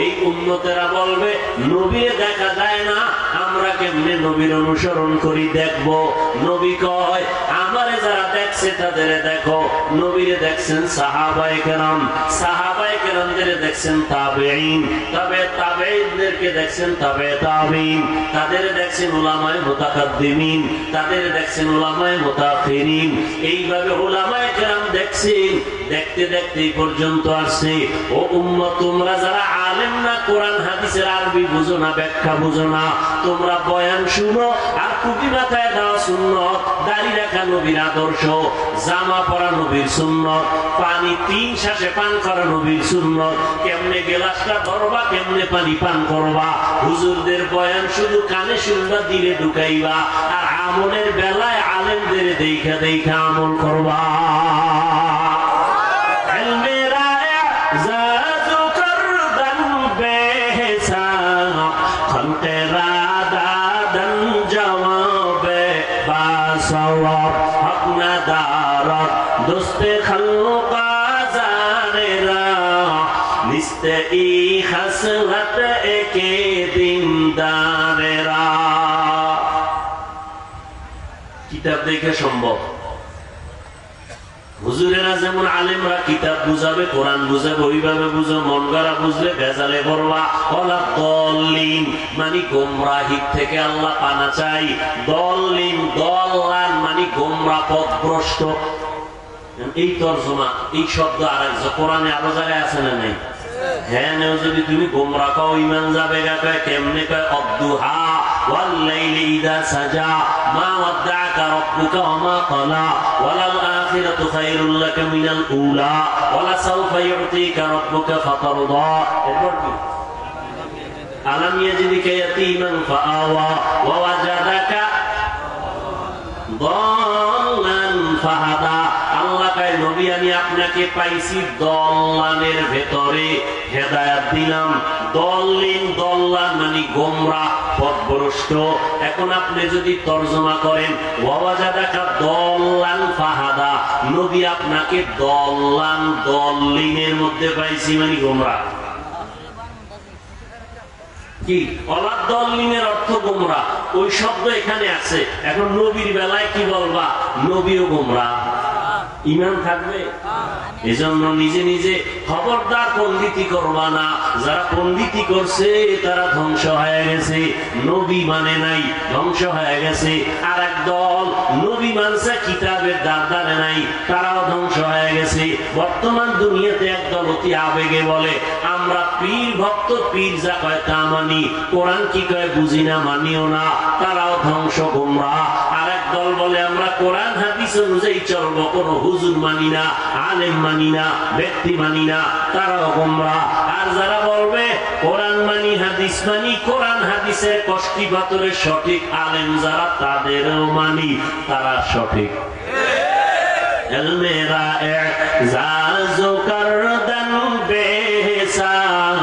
এই উম্মতেরা বলবে নবীরে দেখা যায় না, আমরা কেমনে নবীর অনুসরণ করি দেখবো। নবী কয় আমারে যারা দেখছে তাদের দেখো। নবীরে দেখছেন সাহাবায়ে কেরাম, সাহাবায়ে কেরামদের দেখছেন তাবেঈন, তবে তাবেঈনদেরকে দেখছেন তাবে তাবেঈন, তাদের দেখছেন উলামায়ে মুতাকাদ্দিমিন, তাদের দেখছেন উলামায়ে মুতাআখিরিন। এইভাবে উলামায়ে কেরাম দেখছেন, দেখতে দেখতে এই পর্যন্ত আসছে। ও উম্মত, তোমরা যারা আলেম না, কোরআন হাদিসের আরবি বুঝো না, ব্যাখ্যা বুঝো না, তোমরা বয়ান শুনো আর টুপি মাথায় দেওয়া সুন্নত, দাড়ি রাখা নবীর আদর্শ, জামা পরা নবীর সুন্নত, পানি 3 শ্বাসে পান করা নবীর সুন্নত, কেমনে গ্লাসটা ধরবা, কেমনে পানি পান করবা। হুজুরদের বয়ান শুধু কানে শুনবা, দিলে ঢুকাইবা, আর আমলের বেলায় আলেমদের দেখা দেখা আমল করবা। दोस्ते खल्का जानेरा निस्ते ई खसलत एके दिनदारेरा। কিতাব দেখে সম্ভব। হুজুরেরা যেমন আলেমরা কিতাব বুঝাবে, কোরআন বুঝাবে, ওইভাবে বুঝো। মন গড়া বুঝলে ভেজালে পড়বা। ওয়ালা দল্লিন মানে গোমরাহি থেকে আল্লাহ পানা চাই। দল্লিন দল্লান মানে গোমরা পথভ্রষ্ট। এই তরজমা, এই শব্দ আর কোরআনে আরো জায়গায় আছে না নাই? হ্যাঁ, যদি তুমি গোমরা কও ইমান যাবে গা। কেমনে কয় অদ্দুহা ওয়াল লাইলি ইযা সাজা মা ওয়াদ্দাআকা রাব্বুকা ওয়া মা ক্বালা ওয়ালাল আখিরাতু খায়রুল লাকা মিনাল উলা ওয়ালা সাওফা ইউতিকা রাব্বুকা ফাতারদা। এরপর কি? আলাম ইয়াজিদিকা ইয়াতীমান ফাআওয়া ওয়া ওয়াজাদাকা দল্লান ফাহাদা। আল্লাহ কয় নবী আমি আপনাকে পাইছি দল্লানের ভেতরে, হেদায়েত দিলাম। দল্লিন দল্লান মানে গোমরাহ পথভ্রষ্ট। এখন আপনি যদি তরজমা করেন ওয়াজাদাকা দল্লান ফাহাদা, নবী আপনাকে দল্লান দল্লিনের মধ্যে পাইছি মানে গোমরাহ। কি অলাদ্দল্লিনের অর্থ গোমরাহ, ওই শব্দ এখানে আছে। এখন নবীর বেলায় কি বলবা? নবীও গোমরাহ, ঈমান থাকবে? এজন্য নিজে নিজে খবরদার পণ্ডিতি করবা না। যারা পণ্ডিতি করছে তারা ধ্বংস হয়ে গেছে, নবী মানে নাই, ধ্বংস হয়ে গেছে। আর এক দল নবী মানছে, কিতাবের দারদারে নাই, তারাও ধ্বংস হয়ে গেছে। বর্তমান দুনিয়াতে একদল অতি আবেগে বলে আমরা পীর ভক্ত, পীর যা কয় তা মানি, কোরআন কি কয় বুঝি না, মানিও না, তারাও ধ্বংস, গোমরাহ। আর এক দল বলে আমরা কোরআন হাদিস অনুযায়ী চলবো, কোনো হুজুর মানি না, আলেম মানি না, ব্যক্তি মানি না, তারাও গোমরাহ। আর যারা বলবে কোরআন মানি, হাদিস মানি, কোরআন হাদিসের কষ্টি পাথরের সঠিক আলেম যারা, তাদেরও মানি, তারা সঠিক। মেরা এজাজো করদন বেহিসাব,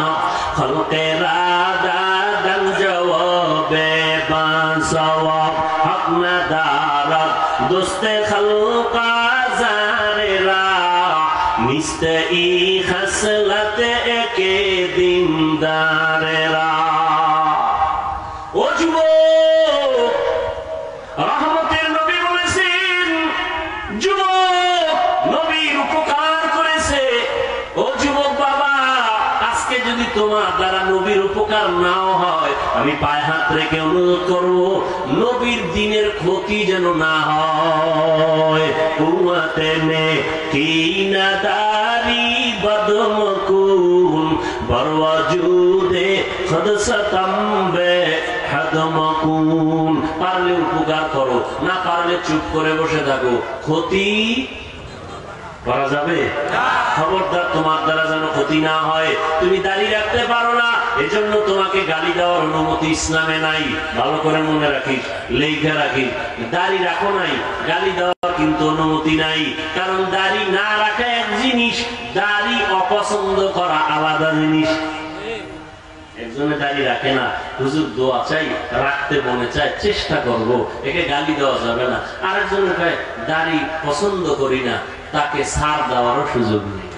খলকেরা দাদন জওয়াবে বাসওয়াব, হক নাদারত দুস্তে খলকা জারেরা, নিস্তে ই খসলত একে দিনদারেরা। ও যুবক, রহমতের নবী বলেছেন যুবক নবীর উপকার করেছে। ও যুবক বাবা, আজকে যদি তোমার দ্বারা নবীর উপকার নাও হয়, আমি পায়ে হাত রেখে অনুরোধ করব নবীর দিনের ক্ষতি যেন না হয়। কুয়াতে নে কি নাদারি বদমকুন বরওয়াজুদে খদসতম্বে হাদমকুন। পারলে উপকার করো, না পারলে চুপ করে বসে থাকো, ক্ষতি করা যাবে? খবরদার তোমার দ্বারা যেন ক্ষতি না হয়। তুমি দাড়ি রাখতে পারো না, এজন্য তোমাকে গালি দেওয়ার অনুমতি ইসলামে নাই। ভালো করে মনে রাখিস, লেখা রাখিস, দাড়ি রাখো নাই, গালি দেওয়ার কিন্তু অনুমতি নাই। কারণ দাড়ি না রাখা এক জিনিস, দাড়ি অপছন্দ করা আলাদা জিনিস। একজনে দাড়ি রাখে না, হুজুর দোয়া চাই, রাখতে মনে চায়, চেষ্টা করব, একে গালি দেওয়া যাবে না। আরেকজনের কয় দাড়ি পছন্দ করি না, তাকে ছাড় দেওয়ারও সুযোগ নেই।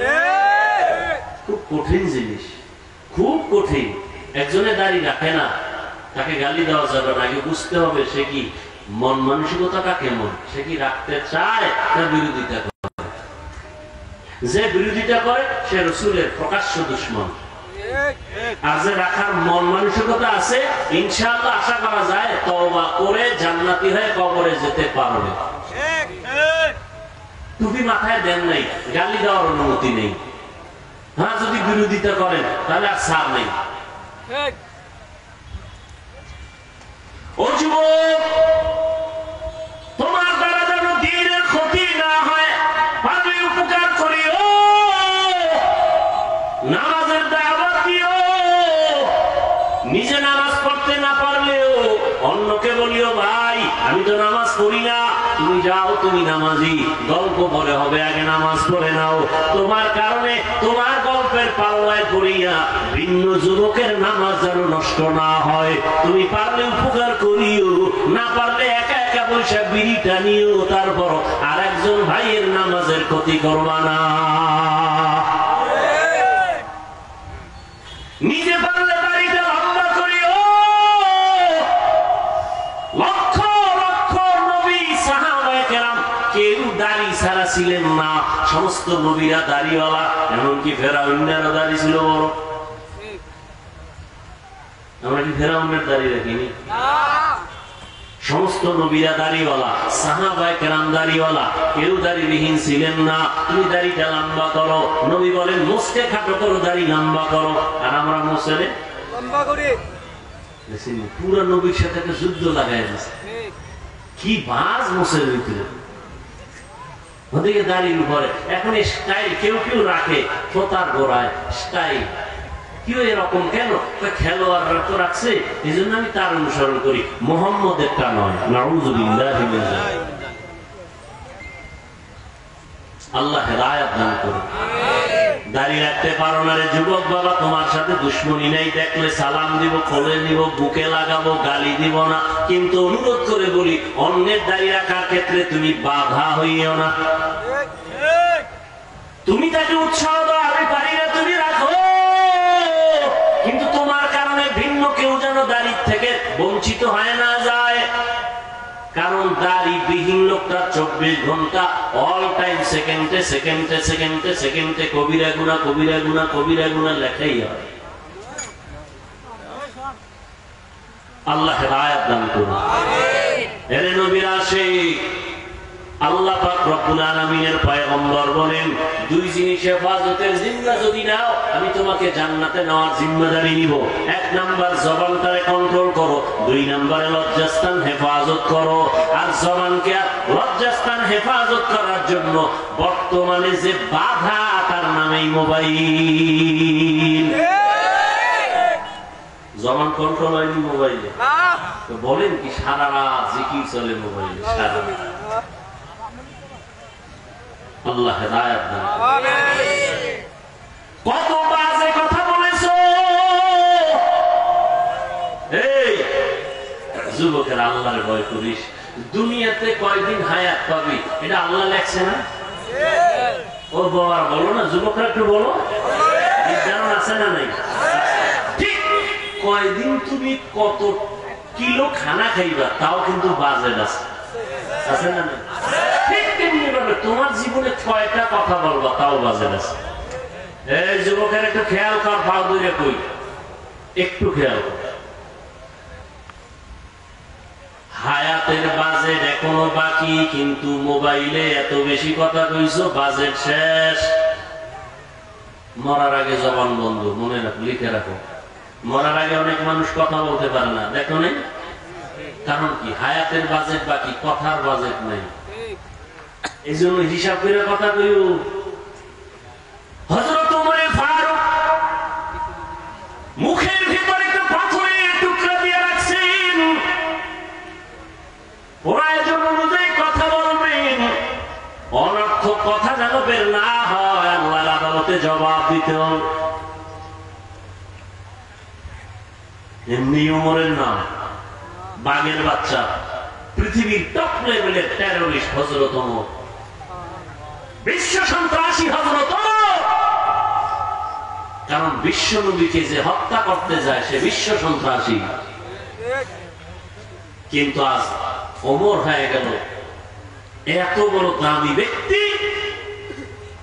খুব কঠিন জিনিস, খুব কঠিন। একজনে দাড়ি রাখে না, তাকে গালি দেওয়া যাবে না। আগে বুঝতে হবে সে কি মন মানসিকতাটা কেমন, সে কি রাখতে চায় না বিরোধিতা করে। যে বিরোধিতা করে সে রাসূলের প্রকাশ্য দুশমন। আর যে রাখার মন মানসিকতা আছে, ইনশাআল্লাহ আশা করা যায় তওবা করে জান্নাতি হয়ে কবরে যেতে পারবে। টুপি মাথায় দেন নাই, গালি দেওয়ার অনুমতি নেই। হ্যাঁ, যদি বিরোধিতা করেন তাহলে আর ছাড় নেই। ও যুবক, তোমার দ্বারা যেন দ্বীনের ক্ষতি না হয়, পারলে উপকার করিও, নামাজের দাওয়াত দিও। নিজে নামাজ পড়তে না পারলেও অন্যকে বলিও ভাই আমি তো নামাজ পড়ি না, তুমি যাও, তুমি নামাজি, গল্প পরে হবে, আগে নামাজ পড়ে নাও। তোমার কারণে তোমার গল্পের পাল্লায় পড়িয়া ভিন্ন যুবকের নামাজ যেন নষ্ট না হয়। তুমি পারলে উপকার করিও, না পারলে একা একা পয়সা বিড়ি টানিও, তারপর আর একজন ভাইয়ের নামাজের ক্ষতি করবা না। নিজে পারলে দাড়িটা লম্বা করিও। লক্ষ লক্ষ নবী সাহাবায়ে কেরাম কেউ দাড়ি ছাড়া ছিলেন না, সমস্ত নবীরা দাড়িওয়ালা। এমনকি ফেরাউনেরও দাড়ি ছিল বড়। আমরা কি ফেরাউনের দাড়ি রাখিনি? সমস্ত নবীরা দাড়িওয়ালা, সাহাবায়ে কেরাম দাড়িওয়ালা, কেউ দাড়িবিহীন ছিলেন না। তুমি দাড়িটা লম্বা করো, নবী বলেন মোছকে খাটো করো, দাড়ি লম্বা করো। আর আমরা মোছরে লম্বা করি। পুরো নবীর সাথে একটা যুদ্ধ লাগাই দিচ্ছে। কি বাজ মোছের ভিতরে, ওদিকে দাড়ির উপরে। এখন স্টাইল কেউ কেউ রাখে ফোতার গোড়ায়, স্টাইল কেউ এরকম কেন? খেলোয়াড়রা তো রাখছে, এই জন্য আমি তার অনুসরণ করি, মোহাম্মদেরটা নয়। নাউযুবিল্লাহি মিন যালিক। আল্লাহ হেদায়েত দান করুন। দাঁড়িয়ে রাখতে পারো না রে যুবক বাবা, তোমার সাথে দুশ্মনী নেই, দেখলে সালাম দিব, কোলে নিব, বুকে লাগাবো, গালি দিব না, কিন্তু অনুরোধ করে বলি অন্যের দাঁড়িয়ে রাখার ক্ষেত্রে তুমি বাধা হইও না। তুমি তাকে উৎসাহ দাও, আমি পারি না, তুমি রাখো, কিন্তু তোমার কারণে ভিন্ন কেউ যেন দাড়ির থেকে বঞ্চিত হয় না যায়। কারণ দাড়ি বিহীন লোকটা 24 ঘন্টা অল টাইম সেকেন্ডে সেকেন্ডে সেকেন্ডে সেকেন্ডে কবিরা গুনাহ কবিরা গুনাহ কবিরা গুনাহ লেখাই হয়। আল্লাহ হেদায়েত দান করুন। আমিন। এর নবীর আশিক আল্লাহ পাক রব্বুল আলামিনের পয়গম্বর বলেন, দুই জিনিস হেফাজতের জিম্মা যদি নাও, আমি তোমাকে জান্নাতে নেওয়ার জিম্মাদারি নিব। এক নাম্বার জবানটারে কন্ট্রোল করো, দুই নাম্বারে লজ্জাস্থান হেফাজত করো। আর জবানকে লজ্জাস্থান হেফাজত করার জন্য বর্তমানে যে বাধা, তার নামেই মোবাইল। জবান কন্ট্রোল হয়নি মোবাইলে, বলেন কি সারা রাত জিকির চলে মোবাইলে, সারা রাত। আল্লাহ হেদায়েত দান করুন। আমিন। কত বাজে কথা বলেছো এই যুবকের, আল্লাহর ভয় করিস। দুনিয়াতে কয়দিন হায়াত পাবি এটা আল্লাহ লেখছে না? ও বাবা বলো না, যুবকরা একটু বলো, জানান আছে না নাই? ঠিক কয়দিন তুমি কত কিলো খানা খাইবা তাও কিন্তু বাজেট আছে না নাই? ঠিক তেমনি ভাবে তোমার জীবনে 6টা কথা বলবা তাও বাজেট আছে। এই যুবকের একটু খেয়াল কর, পাও ধরে কই, একটু খেয়াল কর। হায়াতের বাজেট এখনো বাকি, কিন্তু মোবাইলে এত বেশি কথা কইছো, বাজেট শেষ। মরার আগে জবান বন্ধ, মনে রাখো, লিখে রাখো। মরার আগে অনেক মানুষ কথা বলতে পারে না, দেখো নেই? কারণ কি? হায়াতের বাজেট বাকি, কথার বাজেট নাই। এই জন্য হিসাব করে কথা কইও। হযরত ওমর ফারুক মুখের ভিতরে একটা পাথরের টুকরা দিয়ে রাখছেন, প্রয়োজন অনুযায়ী কথা বলবেন, অনর্থক কথা যেন বের না হয়, আল্লাহর আদালতে জবাব দিতে হবে। এমনি ওমরের নাম বাঘের বাচ্চা, পৃথিবীর টপ লেভেলের টেররিস্ট হযরত ওমর, বিশ্ব সন্ত্রাসী হযরত ওমর। কারণ বিশ্ব নবীকে যে হত্যা করতে যায় সে বিশ্ব সন্ত্রাসী। কিন্তু আজ ওমর হয়ে গেল এত বড় দামি ব্যক্তি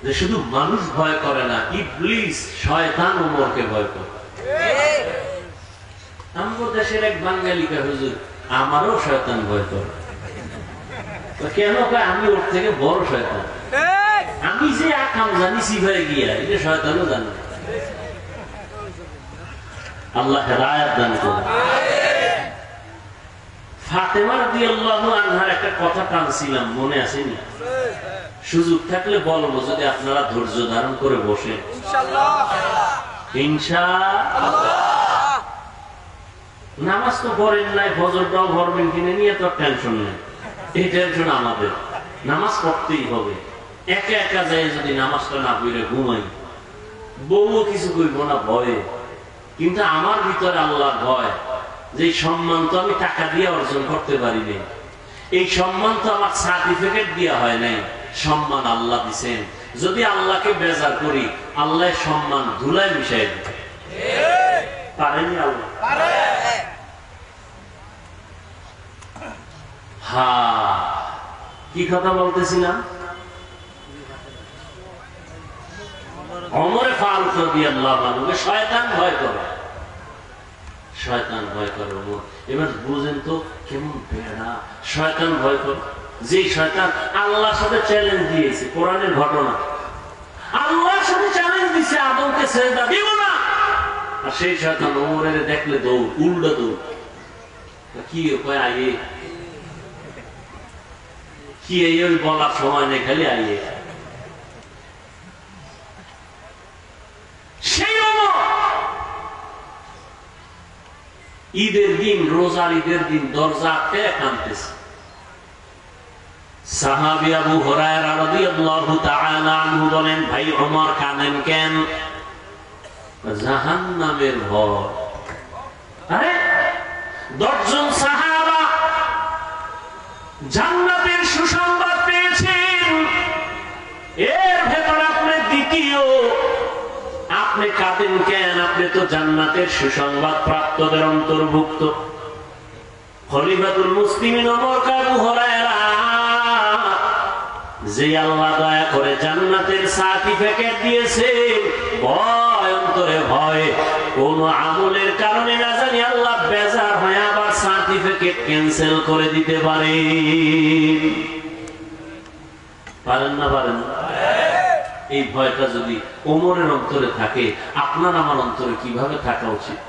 যে শুধু মানুষ ভয় করে না, ইবলিস শয়তান ওমরকে ভয় করে। আমাদের দেশের এক বাঙালিকে, হুজুর আমারও শয়তান ভয় করে। কেন কয়? আমি ওর থেকে বড় শয়তান, আমি যে আকাম জানি সিভাই গিয়া, এটা শয়তানও জানে। আল্লাহ হেদায়েত দান করুন। ফাতেমা রাদিয়াল্লাহু আনহার একটা কথা টানছিলাম, মনে আসেনি? সুযোগ থাকলে বলবো, যদি আপনারা ধৈর্য ধারণ করে বসেন ইনশাআল্লাহ। ইনশাআল্লাহ। নামাজ তো পড়েন নাই, ফজরটাও পড়বেন কিনে নিয়ে তো টেনশন নেই। এই টেনশন আমাদের, নামাজ পড়তেই হবে। একা একা যায় যদি নামাজটা না পড়ে ঘুমাই, বউও কিছু কইব না ভয়ে, কিন্তু আমার ভিতরে আল্লাহর ভয়, যে সম্মান তো আমি টাকা দিয়ে অর্জন করতে পারিনি, এই সম্মান তো আমার সার্টিফিকেট দেওয়া হয় নাই, সম্মান আল্লাহ দিছেন। যদি আল্লাহকে বেজার করি, আল্লাহ সম্মান ধুলায় মিশাই দিতে পারেনি আল্লাহ। হ্যাঁ, কি কথা বলতেছিলাম? ওমর ফারুক রাদিয়াল্লাহু আনহু শয়তান ভয় করে, শয়তান ভয় করে ওমর। এবার বুঝেন তো কেমন বেড়া শয়তান ভয় করে। যে শয়তান আল্লাহর সাথে চ্যালেঞ্জ দিয়েছে, কোরআনের ঘটনা, আল্লাহর সাথে চ্যালেঞ্জ দিয়েছে আদমকে সিজদা দিব না, আর সেই শয়তান ওমরের দেখলে দৌড়, উল্টা দৌড়। কি কয়? আইয়ে কি এই বলার সময় নেই, খালি আইয়ে। সেই ঈদের দিন, রোজার ঈদের দিন দরজা আটকে কাঁদতেছে, সাহাবী আবু হুরায়রা রাদিয়াল্লাহু তাআলা আনহু বলেন, ভাই ওমর কাঁদেন কেন? জাহান্নামের ভয়। আরে 10 জন সাহাবা জান্নাতের সুসংবাদ পেয়েছেন, এর ভেতর আপনি দ্বিতীয়, আপনি কাঁদেন কেন? আপনি তো জান্নাতের সুসংবাদ প্রাপ্তদের অন্তর্ভুক্ত। খলিফাতুল মুসলিমিন ওমর আবু হুরায়রা, যে আল্লাহ দয়া করে জান্নাতের সার্টিফিকেট দিয়েছে, ভয় অন্তরে ভয়, কোন আমলের কারণে না জানি আল্লাহ বেজার হয়ে আবার সার্টিফিকেট ক্যান্সেল করে দিতে পারেন না? পারেন। এই ভয়টা যদি ওমরের অন্তরে থাকে, আপনার আমার অন্তরে কিভাবে থাকা উচিত?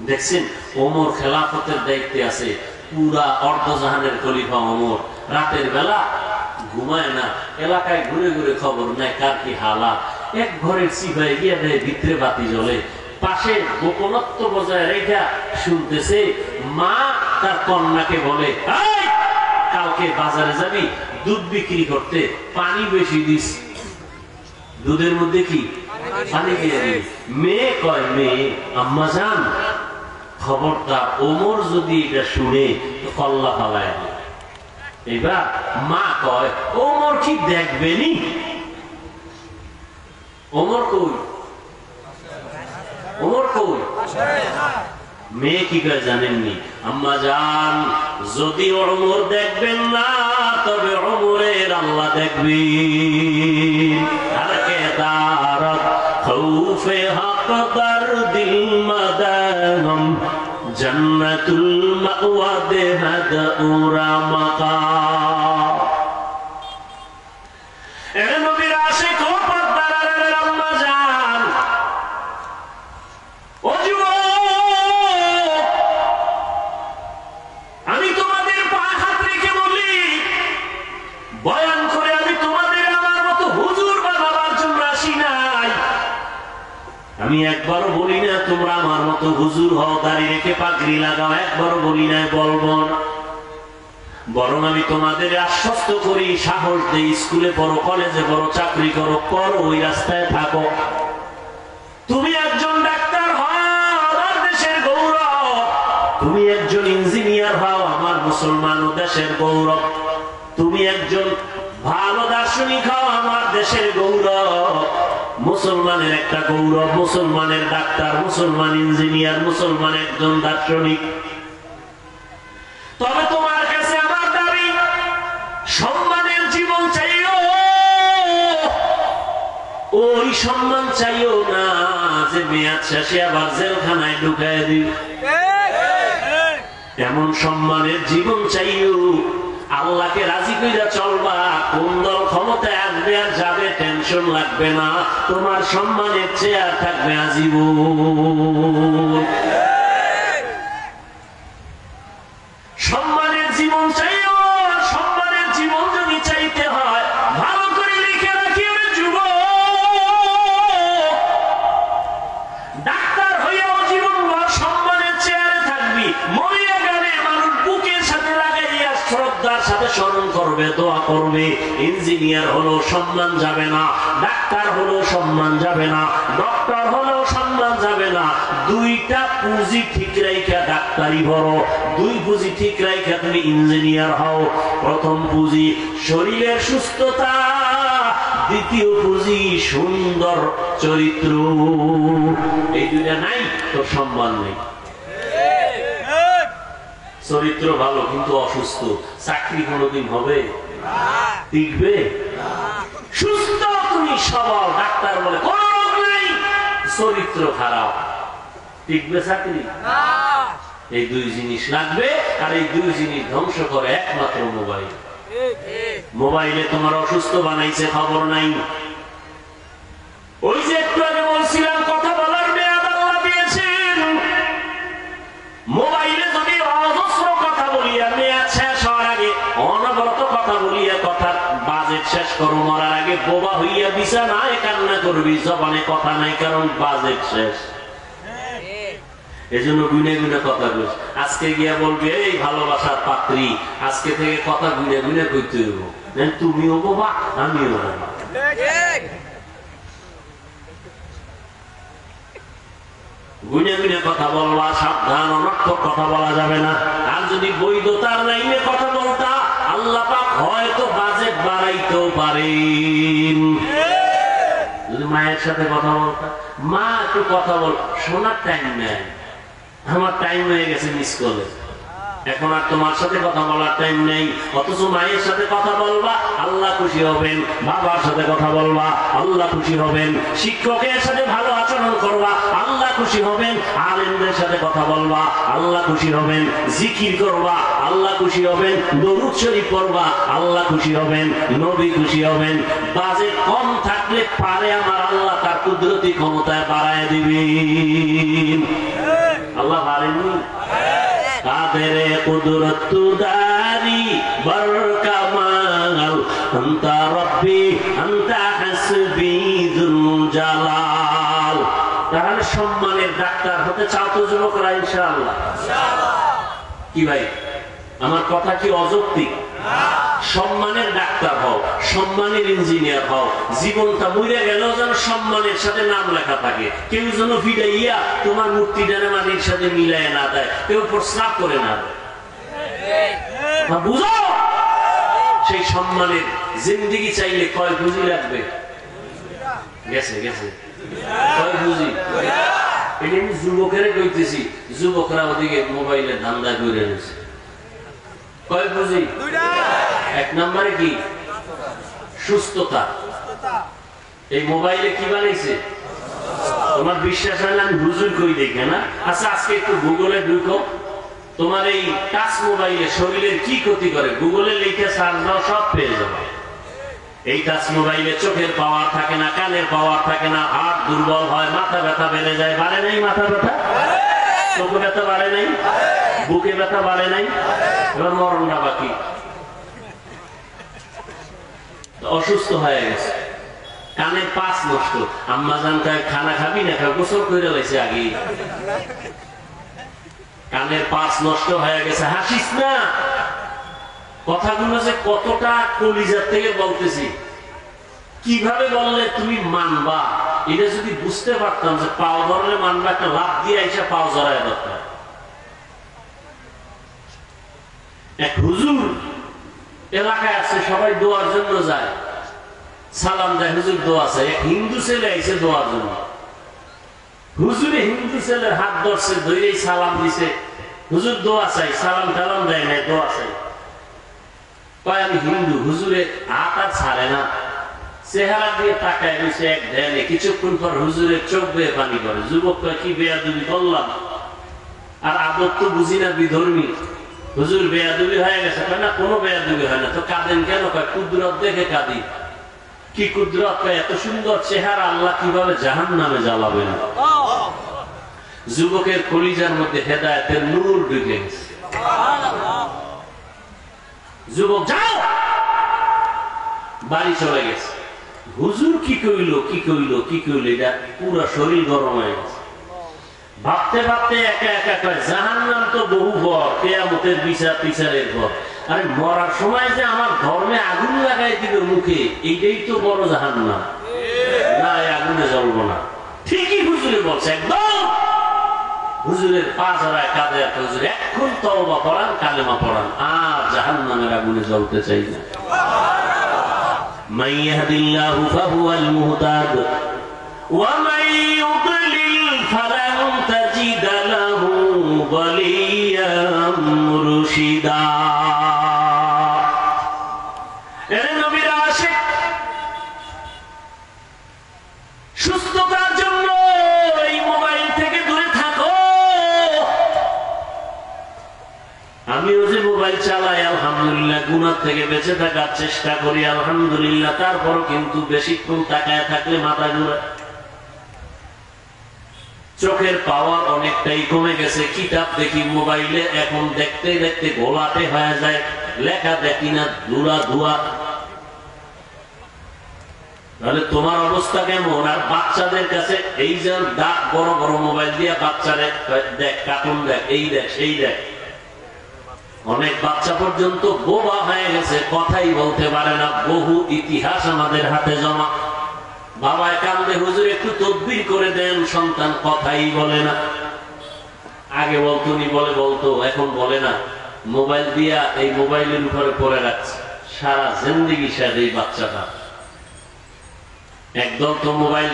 দেখছেন, ওমর খেলাফতের দায়িত্বে আছে, পুরা অর্ধজাহানের খলিফা ওমর রাতের বেলা ঘুমায় না, এলাকায় ঘুরে ঘুরে খবর নেয় কার কি হালাত। এক ঘরের সিপাহি গিয়ে দেয় ভিতরে বাতি জ্বলে, পাশে গোপনত্ব বজায় রেখা শুনতেছে। মা তার কন্যাকে বলে, কালকে বাজারে যাবি দুধ বিক্রি করতে, পানি বেশি দিস, দুধের মধ্যে কি পানি দিয়ে দিস। মেয়ে কয়, মেয়ে আম্মা জান খবরদার, ওমর যদি এটা শুনে কল্লা ফালায়। এবার মা কয়, ওমর কি দেখবেনি? ওমর কই? ওমর কই? মেয়ে কি কয় জানেননি? আম্মা জান, যদি ওমর দেখবেন না, তবে ওমরের আল্লাহ দেখবেন। আর কে দারত খৌফে হক দর দিল মাদানম জান্নাতুল মাওয়া দেহাদ উরা মাকাম। এ নবীর আশিক ও পর্দারের আম্মা জান, ও যুবক, আমি তোমাদের পায়ে হাত রেখে বলি, বয়ান করে আমি তোমাদের আমার মতো হুজুর বানাবার জন্য আসি নাই। আমি একবারও বলি না তোমরা আমার মতো হুজুর হও, দাড়ি রেখে পাগড়ি লাগাও, একবারও বলি নাই, বলবো না। বরং আমি তোমাদের আশ্বস্ত করি, সাহস দেই, স্কুলে পড়ো, কলেজে পড়ো, চাকরি করো, করো, ওই রাস্তায় থাকো। তুমি একজন ডাক্তার হও, আমার দেশের গৌরব। তুমি একজন ইঞ্জিনিয়ার হও, আমার মুসলমান ও দেশের গৌরব। তুমি একজন ভালো দার্শনিক হও, আমার দেশের গৌরব। মুসলমানের একটা গৌরব, মুসলমানের ডাক্তার, মুসলমান ইঞ্জিনিয়ার, মুসলমান একজন দার্শনিক। তবে তোমার কাছে আমার দাবি, সম্মানের জীবন চাইও, ওই সম্মান চাইও না যে মেয়াদ শেষে আবার জেলখানায় ঢুকায় দিও। এমন সম্মানের জীবন চাইও, আল্লাহকে রাজি কইরা চলবা। কোন দল ক্ষমতায় আসবে আর যাবে টেনশন লাগবে না, তোমার সম্মানের চেয়ার থাকবে আজীবন। সম্মানের জীবন চাইও, সম্মানের জীবন যদি চাইতে হয় ভালো করে লিখে রাখি, ওরে যুবক, ডাক্তার হইয়াও জীবনভর সম্মানের চেয়ারে থাকবি, মরিয়া গেলে মানুষ বুকের সাথে লাগাইয়া শ্রদ্ধার সাথে স্মরণ করবে, দোয়া করবে। ইঞ্জিনিয়ার হলো সম্মান যাবে না, ডাক্তার হলো সম্মান যাবে না, ডক্টর হলো সম্মান যাবে না। দুইটা পুঁজি ঠিক রাইখা ডাক্তারি বড়, দুই পুঁজি ঠিক রাইখা তুমি ইঞ্জিনিয়ার হও। প্রথম পুঁজি শরীরের সুস্থতা, দ্বিতীয় পুঁজি সুন্দর চরিত্র। এই দুইটা নাই তো সম্মান নেই। চরিত্র ভালো কিন্তু অসুস্থ, চাকরি কোনোদিন হবে? টিকবে? সুস্থ তুমি সবল, ডাক্তার বলে কোন রোগ নাই, চরিত্র খারাপ, টিকবে চাকরি? এই দুই জিনিস লাগবে, আর এই দুই জিনিস ধ্বংস করে একমাত্র মোবাইল। মোবাইলে তোমার অসুস্থ বানাইছে, খবর নাই। ওই যে একটু আগে বলছিলাম, কথা বলার মেয়াদ আল্লাহ দিয়েছেন। মোবাইলে যদি অজস্র কথা বলিয়া মেয়াদ শেষ হওয়ার আগে অনবরত কথা বলিয়া কথার বাজেট শেষ করো, মরার আগে বোবা হইয়া বিছানায় কান্না করবি, জবানে কথা নাই, কারণ বাজেট শেষ। এজন্য গুনে গুনে কথা কইস। আজকে গিয়া বলবি এই ভালোবাসার পাত্রী, আজকে থেকে কথা গুনে গুনে কইতে হইব, তুমিও বাবা আমিও বাবা। গুনে গুনে কথা বলবা, সাবধান, অনর্থক কথা বলা যাবে না। আর যদি বৈধতার লাইনে কথা বলতা, আল্লাহ পাক হয়তো বাজেট বাড়াইতেও পারেন। যদি মায়ের সাথে কথা বলতা, মা একটু কথা বল, শোনার টাইম নেই, আমার টাইম হয়ে গেছে মিস কলে, এখন আর তোমার সাথে কথা বলার টাইম নেই। অথচ মায়ের সাথে কথা বলবা, আল্লাহ খুশি হবেন। বাবার সাথে কথা বলবা, আল্লাহ খুশি হবেন। শিক্ষকের সাথে ভালো আচরণ করবা, আল্লাহ খুশি হবেন। আলেমদের সাথে কথা বলবা, আল্লাহ খুশি হবেন। জিকির করবা, আল্লাহ খুশি হবেন। দরুদ শরীফ পড়বা, আল্লাহ খুশি হবেন, নবী খুশি হবেন। বাজেট কম থাকলে পারে আমার আল্লাহ তার কুদরতি ক্ষমতায় বাড়ায় দিবেন। আল্লাহ পারেননি? কাদের কুদরত দারি বরকামাল আনতা রব্বি আনতা হাসবি যুল জালাল। তাহলে সম্মানের ডাক্তার হতে চাও তো যুবকরা? ইনশাআল্লাহ। কি ভাই, আমার কথা কি অযৌক্তিক? সম্মানের ডাক্তার হও, সম্মানের ইঞ্জিনিয়ার হও, জীবনটা মরে গেলেও যেন সম্মানের সাথে নাম লেখা থাকে। কেউ যেন ফিরাইয়া তোমার মূর্তি ডানে মাটির সাথে মিলাই না দেয়, কেউ প্রস্রাব করে না দেয়। বুঝো, সেই সম্মানের জিন্দিগি চাইলে কয় বুঝি লাগবে? গেছে গেছে কয় বুঝি? এটা আমি যুবকের কইতেছি, যুবকরা ওদিকে মোবাইলের ধান্দা করে রয়েছে। কয় বুঝি? এক নম্বরে কি? সুস্থতা। এই মোবাইলে কি বানাইছে? তোমার বিশ্বাস হয় না? আমি হুজুর কই দেখে না। আচ্ছা, আজকে একটু গুগলে ঢুকো, তোমার এই টাচ মোবাইলে শরীরের কি ক্ষতি করে গুগলে লিখে সার্চ দাও, সব পেয়ে যাবে। এই টাচ মোবাইলে চোখের পাওয়ার থাকে না, কানের পাওয়ার থাকে না, হাত দুর্বল হয়, মাথা ব্যথা বেড়ে যায়। বাড়ে নাই মাথা ব্যথা? চোখে ব্যথা বাড়ে নাই? বুকে ব্যথা বাড়ে নাই? এবার মরণটা বাকি। অসুস্থ হয়ে গেছে, কানের পাঁচ নষ্ট। আম্মা জান খানা খাবি না, গোসল করে লাইছে আগে। কানের পাঁচ নষ্ট হয়ে গেছে। হাসিস না, কথাগুলো যে কতটা কলিজার থেকে বলতেছি, কিভাবে বললে তুমি মানবা, এটা যদি বুঝতে পারতাম যে পাও ধরলে মানবা, একটা লাভ দিয়ে এসে পাও জড়ায় দরকার। এক হুজুর এলাকায় আছে, সবাই দোয়ার জন্য যায়, সালাম দেয়, হুজুর দোয়া চাই। এক হিন্দু ছেলে আইছে দোয়ার জন্য। হুজুরে হিন্দু ছেলের হাত ধরছে, ধরেই সালাম দিছে, হুজুর দোয়া চাই। সালাম টালাম দেয় নাই, দোয়া চাই। কয় আমি হিন্দু। হুজুরে হাত আর ছাড়ে না, চেহারা দিয়ে তাকায় রয়েছে এক ধ্যানে। কিছুক্ষণ পর হুজুরের চোখ বেয়ে পানি করে। যুবক কয় কি বেয়াদবি করলাম, আর আদর তো বুঝি না, বিধর্মী। হুজুর বেয়াদবি হয়ে গেছে? না, কোনো বেয়াদবি হয় না। তো কাঁদেন কেন? কয় কুদরত দেখে কাঁদি। কি কুদরত? কয় এত সুন্দর চেহারা, আল্লাহ কিভাবে জাহান্নামে জ্বালাবেন। যুবকের কলিজার মধ্যে হেদায়েতের নূর ঢুকে গেছে। যুবক যাও, বাড়ি চলে গেছে। হুজুর কি কইলো কি কইলো কি কইলো, এটা পুরো শরীর গরম হয়ে গেছে। ভাবতে ভাবতে একা একা কয় জাহান্নাম তো বহু বড়, কিয়ামতের বিচার বিচারের পর। আরে মরার সময় যে আমার ধর্মে আগুন লাগাই দিবে মুখে, এইটাই তো বড় জাহান্নাম। না, আগুনে জ্বলবো না। ঠিকই হুজুরে বলছে, একদম। হুজুরের পা জড়ায় কাঁদে, হুজুর এখন তওবা পড়ান, কালেমা পড়ান, আর জাহান্নামের আগুনে জ্বলতে চাই না। মান ইয়াহদিল্লাহু ফাহুয়াল মুহতাদ ওয়া মান ইউদ্লিল ফালান তাজিদ লাহু ওয়ালিয়াম মুরশিদা। এর নবীর আশিক, সুস্থতার জন্য এই মোবাইল থেকে দূরে থাকো। আমিও যে মোবাইল চালাই, আলহামদুলিল্লাহ, গুনাহ থেকে বেঁচে থাকার চেষ্টা করি, আলহামদুলিল্লাহ। তারপরও কিন্তু বেশিক্ষণ তাকায় থাকলে মাথা ঘুরায়। চোখের পাওয়ার অনেকটাই কমে গেছে। কিতাব দেখি মোবাইলে, এখন দেখতে দেখতে গোলাটে হয়ে যায়, লেখা দেখি না, ধুলা ধোয়া। তাহলে তোমার অবস্থা কেমন? আর বাচ্চাদের কাছে এই যে বড় বড় মোবাইল দিয়ে বাচ্চারে দেখ, কার্টুন দেখ, এই দেখ, সেই দেখ। অনেক বাচ্চা পর্যন্ত বোবা হয়ে গেছে, কথাই বলতে পারে না। বহু ইতিহাস আমাদের হাতে জমা। বাবায় কান্দে, হুজুর একটু তদবির করে দেন, সন্তান কথাই বলে না। আগে বলতো নি, বলতো, এখন বলে না। মোবাইল দিয়া এই মোবাইলের উপরে পড়ে রাখছে সারা জিন্দেগি। সাথে এই বাচ্চাটা একদম তো মোবাইল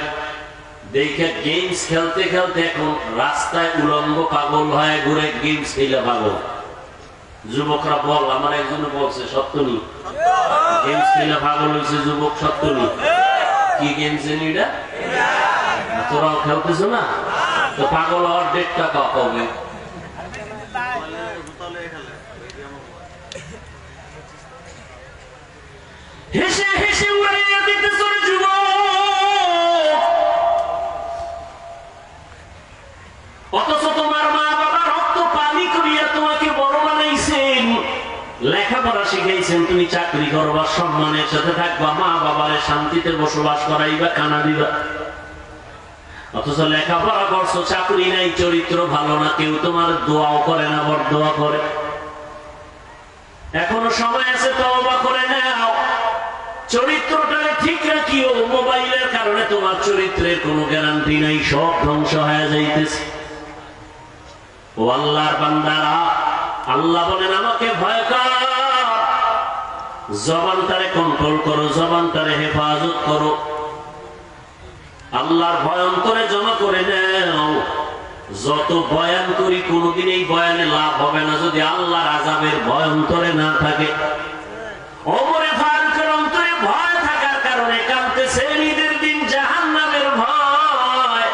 দেখে গেমস খেলতে খেলতে এখন রাস্তায় উলঙ্গ পাগল হয়ে ঘুরে, গেমস খেলে পাগল। যুবকরা বল, আমার একজন বলছে সত্য নি, গেমস খেলে পাগল হয়েছে যুবক, সত্য নি। কি গেমস জানি এটা? তোরাও খেলতেছ না? তো পাগল হওয়ার ডেটটা কবে? হেসে হেসে উড়াইয়া দিতেছ যুবক। অথচ তোমার মা বাবা রক্ত পানি করিয়া তোমাকে বড় বানাইছেন, লেখাপড়া শিখাইছেন, তুমি চাকরি করবা, সম্মানের সাথে থাকবা, মা বাবারে শান্তিতে বসবাস করাইবা, কানা দিবা। অথচ লেখাপড়া করছো, চাকরি নাই, চরিত্র ভালো না, কেউ তোমার দোয়াও করে না, বরদোয়া করে। এখনো সময় আছে, তওবা করে নাও, চরিত্রটাকে ঠিক রাখিও। মোবাইলের কারণে তোমার চরিত্রের কোনো গ্যারান্টি নাই, সব ধ্বংস হয়ে যাইতেছে। ও আল্লাহর বান্দারা, আল্লাহ বলেন আমাকে ভয় কর, জবানটারে কন্ট্রোল করো, জবানটারে হেফাজত করো। আল্লাহর ভয় অন্তরে জমা করে নাও। যত বয়ান করি কোনদিন এই বয়ানে লাভ হবে না যদি আল্লাহর আযাবের ভয় অন্তরে না থাকে। ওমরে ফারুকের অন্তরে ভয় থাকার কারণে কাঁদতেছে, ঈদের দিন জাহান্নামের ভয়।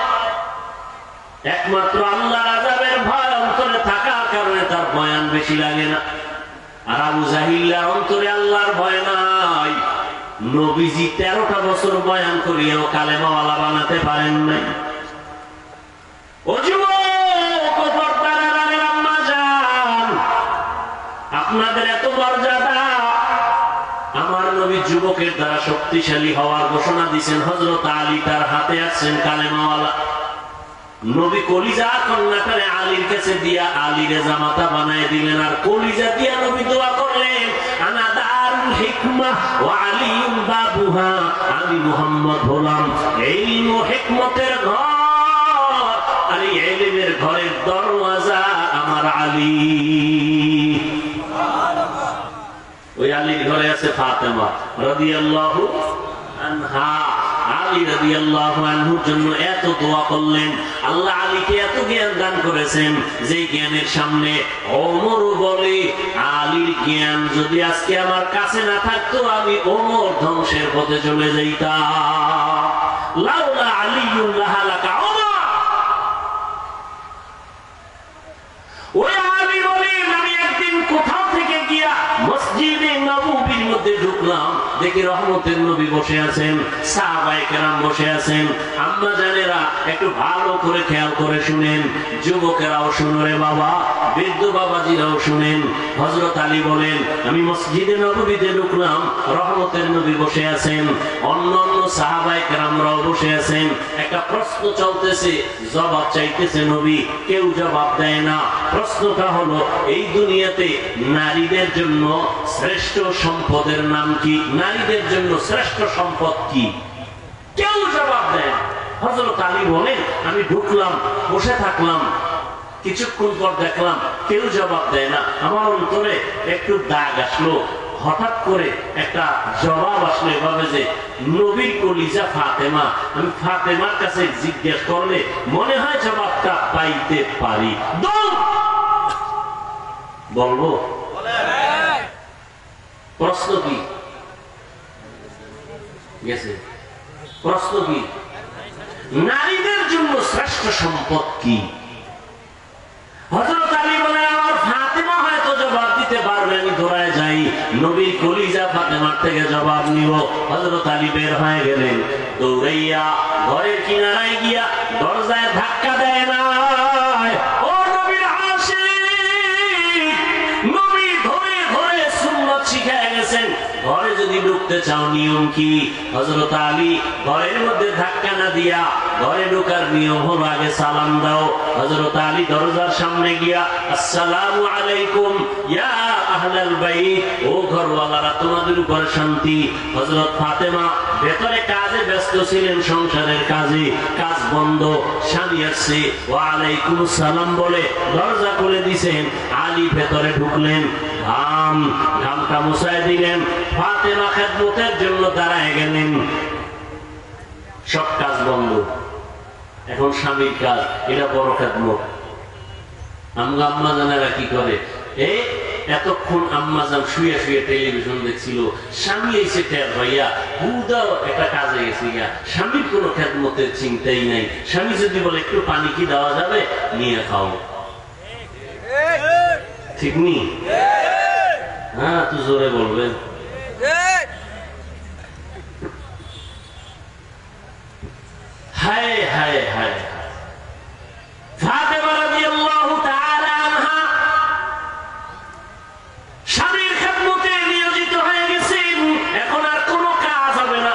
একমাত্র আল্লাহর আযাবের ভয় অন্তরে থাকার কারণে তার বয়ান বেশি লাগে না। আর আবু জাহিলের অন্তরে আল্লাহর ভয় নাই। নবীজি 13টা বছর বয়ান করিয়াও কালেমাওয়ালা বানাতে পারেন নাই। ও যুবক, আম্মা জান, আপনাদের এত মর্যাদা। আমার নবী যুবকের দ্বারা শক্তিশালী হওয়ার ঘোষণা দিয়েছেন। হযরত আলী তার হাতে আছেন কালেমাওয়ালা। নবী কলিজা কন্যাটারে আলীর কাছে দিয়া আলীরে জামাতা বানায় দিলেন। আর কলিজা দিয়া নবী দোয়া করলেন, আনা দারুল হিকমাহ ওয়া আলীউম বাবুহা, আমি মুহাম্মদ হলাম ইলম ও হিকমতের ঘর, আর এই ইলমের ঘরের দরওয়াজা আমার আলী। ওই আলীর ঘরে আছে ফাতেমা রাদিয়াল্লাহু আনহা। আলী রাদিয়াল্লাহু আনহুর জন্য এত দোয়া করলেন। আল্লাহ আলীকে এত জ্ঞান দান করেছেন যে জ্ঞানের সামনে ওমরও বলে, আলীর জ্ঞান যদি আজকে আমার কাছে না থাকতো আমি ওমর ধ্বংসের পথে চলে যাইতাম। লাউলা আলিয়্যুন লাহালাকা ওমর। ওই আলী বলেন, আমি একদিন কোথাও থেকে গিয়া মসজিদে নববীর মধ্যে ঢুকলাম, দেখি রহমতের নবী বসে আছেন, সাহাবায়ে কেরাম বসে আছেন। আম্মা জানেরা একটু ভালো করে খেয়াল করে শুনেন, যুবকেরাও শুনো রে বাবা, বৃদ্ধ বাবাজিরাও শুনেন। হযরত আলী বলেন, আমি মসজিদে নববীতে ঢুকলাম, রহমতের নবী বসে আছেন, অন্যান্য সাহাবায়ে কেরামরাও বসে আছেন। একটা প্রশ্ন চলতেছে, জবাব চাইতেছে নবী, কেউ জবাব দেয় না। প্রশ্নটা হলো, এই দুনিয়াতে নারীদের জন্য শ্রেষ্ঠ সম্পদের নাম কি? নারীদের জন্য শ্রেষ্ঠ সম্পদ কি? কেউ জবাব দেয়। হযরত আলী বলেন, আমি ঢুকলাম, বসে থাকলাম, কিছুক্ষণ পর দেখলাম কেউ জবাব দেয় না। আমার অন্তরে একটু দাগ আসলো। হঠাৎ করে একটা জবাব আসলো এভাবে যে, নবীর কলিজা ফাতেমা। আমি ফাতেমার কাছে জিজ্ঞেস করলে মনে হয় জবাবটা পাইতে পারি। বলবো? প্রশ্ন কি গেছে? প্রশ্ন কি? নারীদের জন্য শ্রেষ্ঠ সম্পদ কি? হযরত আলী বলে, আমার ফাতেমা হয়তো জবাব দিতে পারবে, আমি দৌড়ায় যাই, নবীর কলিজা ফাতেমার থেকে জবাব নিব। হযরত আলী বের হয়ে গেলেন, দৌড়াইয়া ঘরের কিনারায় গিয়া দরজায় ধাক্কা দেয় না। ও নবীর আশিক, নবী ধরে ধরে সুন্নাত শিখায় গেছেন, ঘরে যদি ঢুকতে চাও নিয়ম কি? হযরত আলী ঘরের মধ্যে ধাক্কা না দিয়া ঘরে ঢোকার নিয়ম হলো আগে সালাম দাও। হযরত আলী দরজার সামনে গিয়া আসসালামু আলাইকুম ইয়া আহলাল বাইত, ও ঘরওয়ালারা তোমাদের উপর শান্তি। হযরত ফাতেমা ভেতরে কাজে ব্যস্ত ছিলেন, সংসারের কাজে, কাজ বন্ধ, স্বামী আসছে ওয়া আলাইকুম সালাম বলে দরজা খুলে দিয়েছেন। আলী ভেতরে ঢুকলেন, ঘামটা মুছায় দিলেন, ফাতেমা খেদমতের জন্য দাঁড়ায় গেলেন। সব কাজ বন্ধ, এখন স্বামীর কাজ, এটা বড় খেদমত। আম্মা জানেরা কি করে, এতক্ষণ আম্মা জান শুয়ে শুয়ে টেলিভিশন দেখছিল, স্বামী এসে টের ভাইয়া হুদাও একটা কাজে গেছে গিয়া, স্বামীর কোনো খেদমতের চিন্তাই নাই। স্বামী যদি বলে একটু পানি কি দেওয়া যাবে, নিয়ে খাও, ঠিক নি? হ্যাঁ, তো জোরে বলবেন। হায় হায় হায়, ফাতেমা রাদিয়াল্লাহু তাআলা আনহা স্বামীর খেদমতে নিয়োজিত হয়ে গেছেন, এখন আর কোনো কাজ হবে না।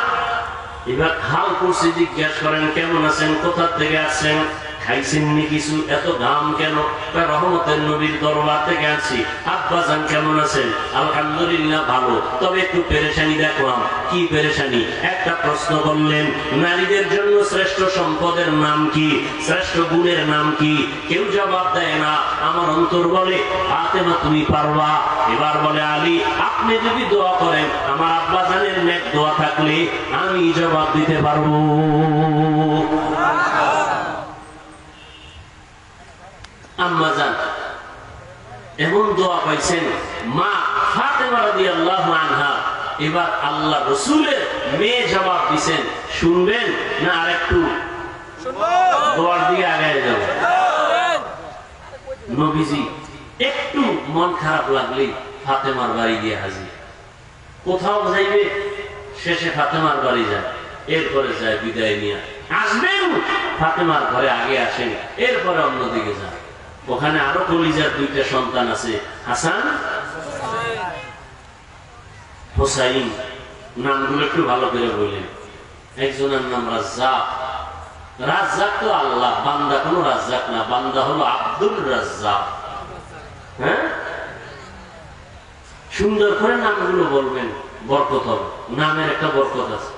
এবার হাল করছে, জিজ্ঞাসা করেন কেমন আছেন, কোথা থেকে আসছেন, খাইছেননি কিছু, এত দাম কেন? রহমতের নবীর দরবার থেকে আছি। আব্বাজান কেমন আছেন? আলহামদুলিল্লাহ ভালো, তবে একটু পেরেশানি দেখলাম। কি পেরেশানি? একটা প্রশ্ন করলেন, নারীদের জন্য শ্রেষ্ঠ সম্পদের নাম কি, শ্রেষ্ঠ গুণের নাম কি? কেউ জবাব দেয় না। আমার অন্তর বলে ফাতেমা তুমি পারবা। এবার বলে আলী আপনি যদি দোয়া করেন, আমার আব্বাজানের নেক দোয়া থাকলে আমি জবাব দিতে পারবো। আম্মাজান এমন দোয়া পাইছেন, মা ফাতেমা রাদিয়াল্লাহু আনহা। এবার আল্লাহ রাসূলের মেয়ে জবাব দিবেন, শুনবেন না আরেকটু দোয়ার দিকে আগায় যাব? নবীজি একটু মন খারাপ লাগলেই ফাতেমার বাড়ি গিয়ে হাজির। কোথাও যাইবে, শেষে ফাতেমার বাড়ি যায়, এরপরে যায় বিদায় নিয়ে আসবেন, ফাতেমার ঘরে আগে আসেন, এরপরে অন্যদিকে যান। ওখানে আরো কলিজার দুইটা সন্তান আছে, হাসান হোসাইন। নামগুলো একটু ভালো করে বললেন। একজনের নাম রাজ্জাক। রাজ্জাক তো আল্লাহ, বান্দা কোন রাজ্জাক না, বান্দা হলো আব্দুল রাজ্জাক। হ্যাঁ, সুন্দর করে নামগুলো বলবেন, বরকত হবে। নামের একটা বরকত আছে।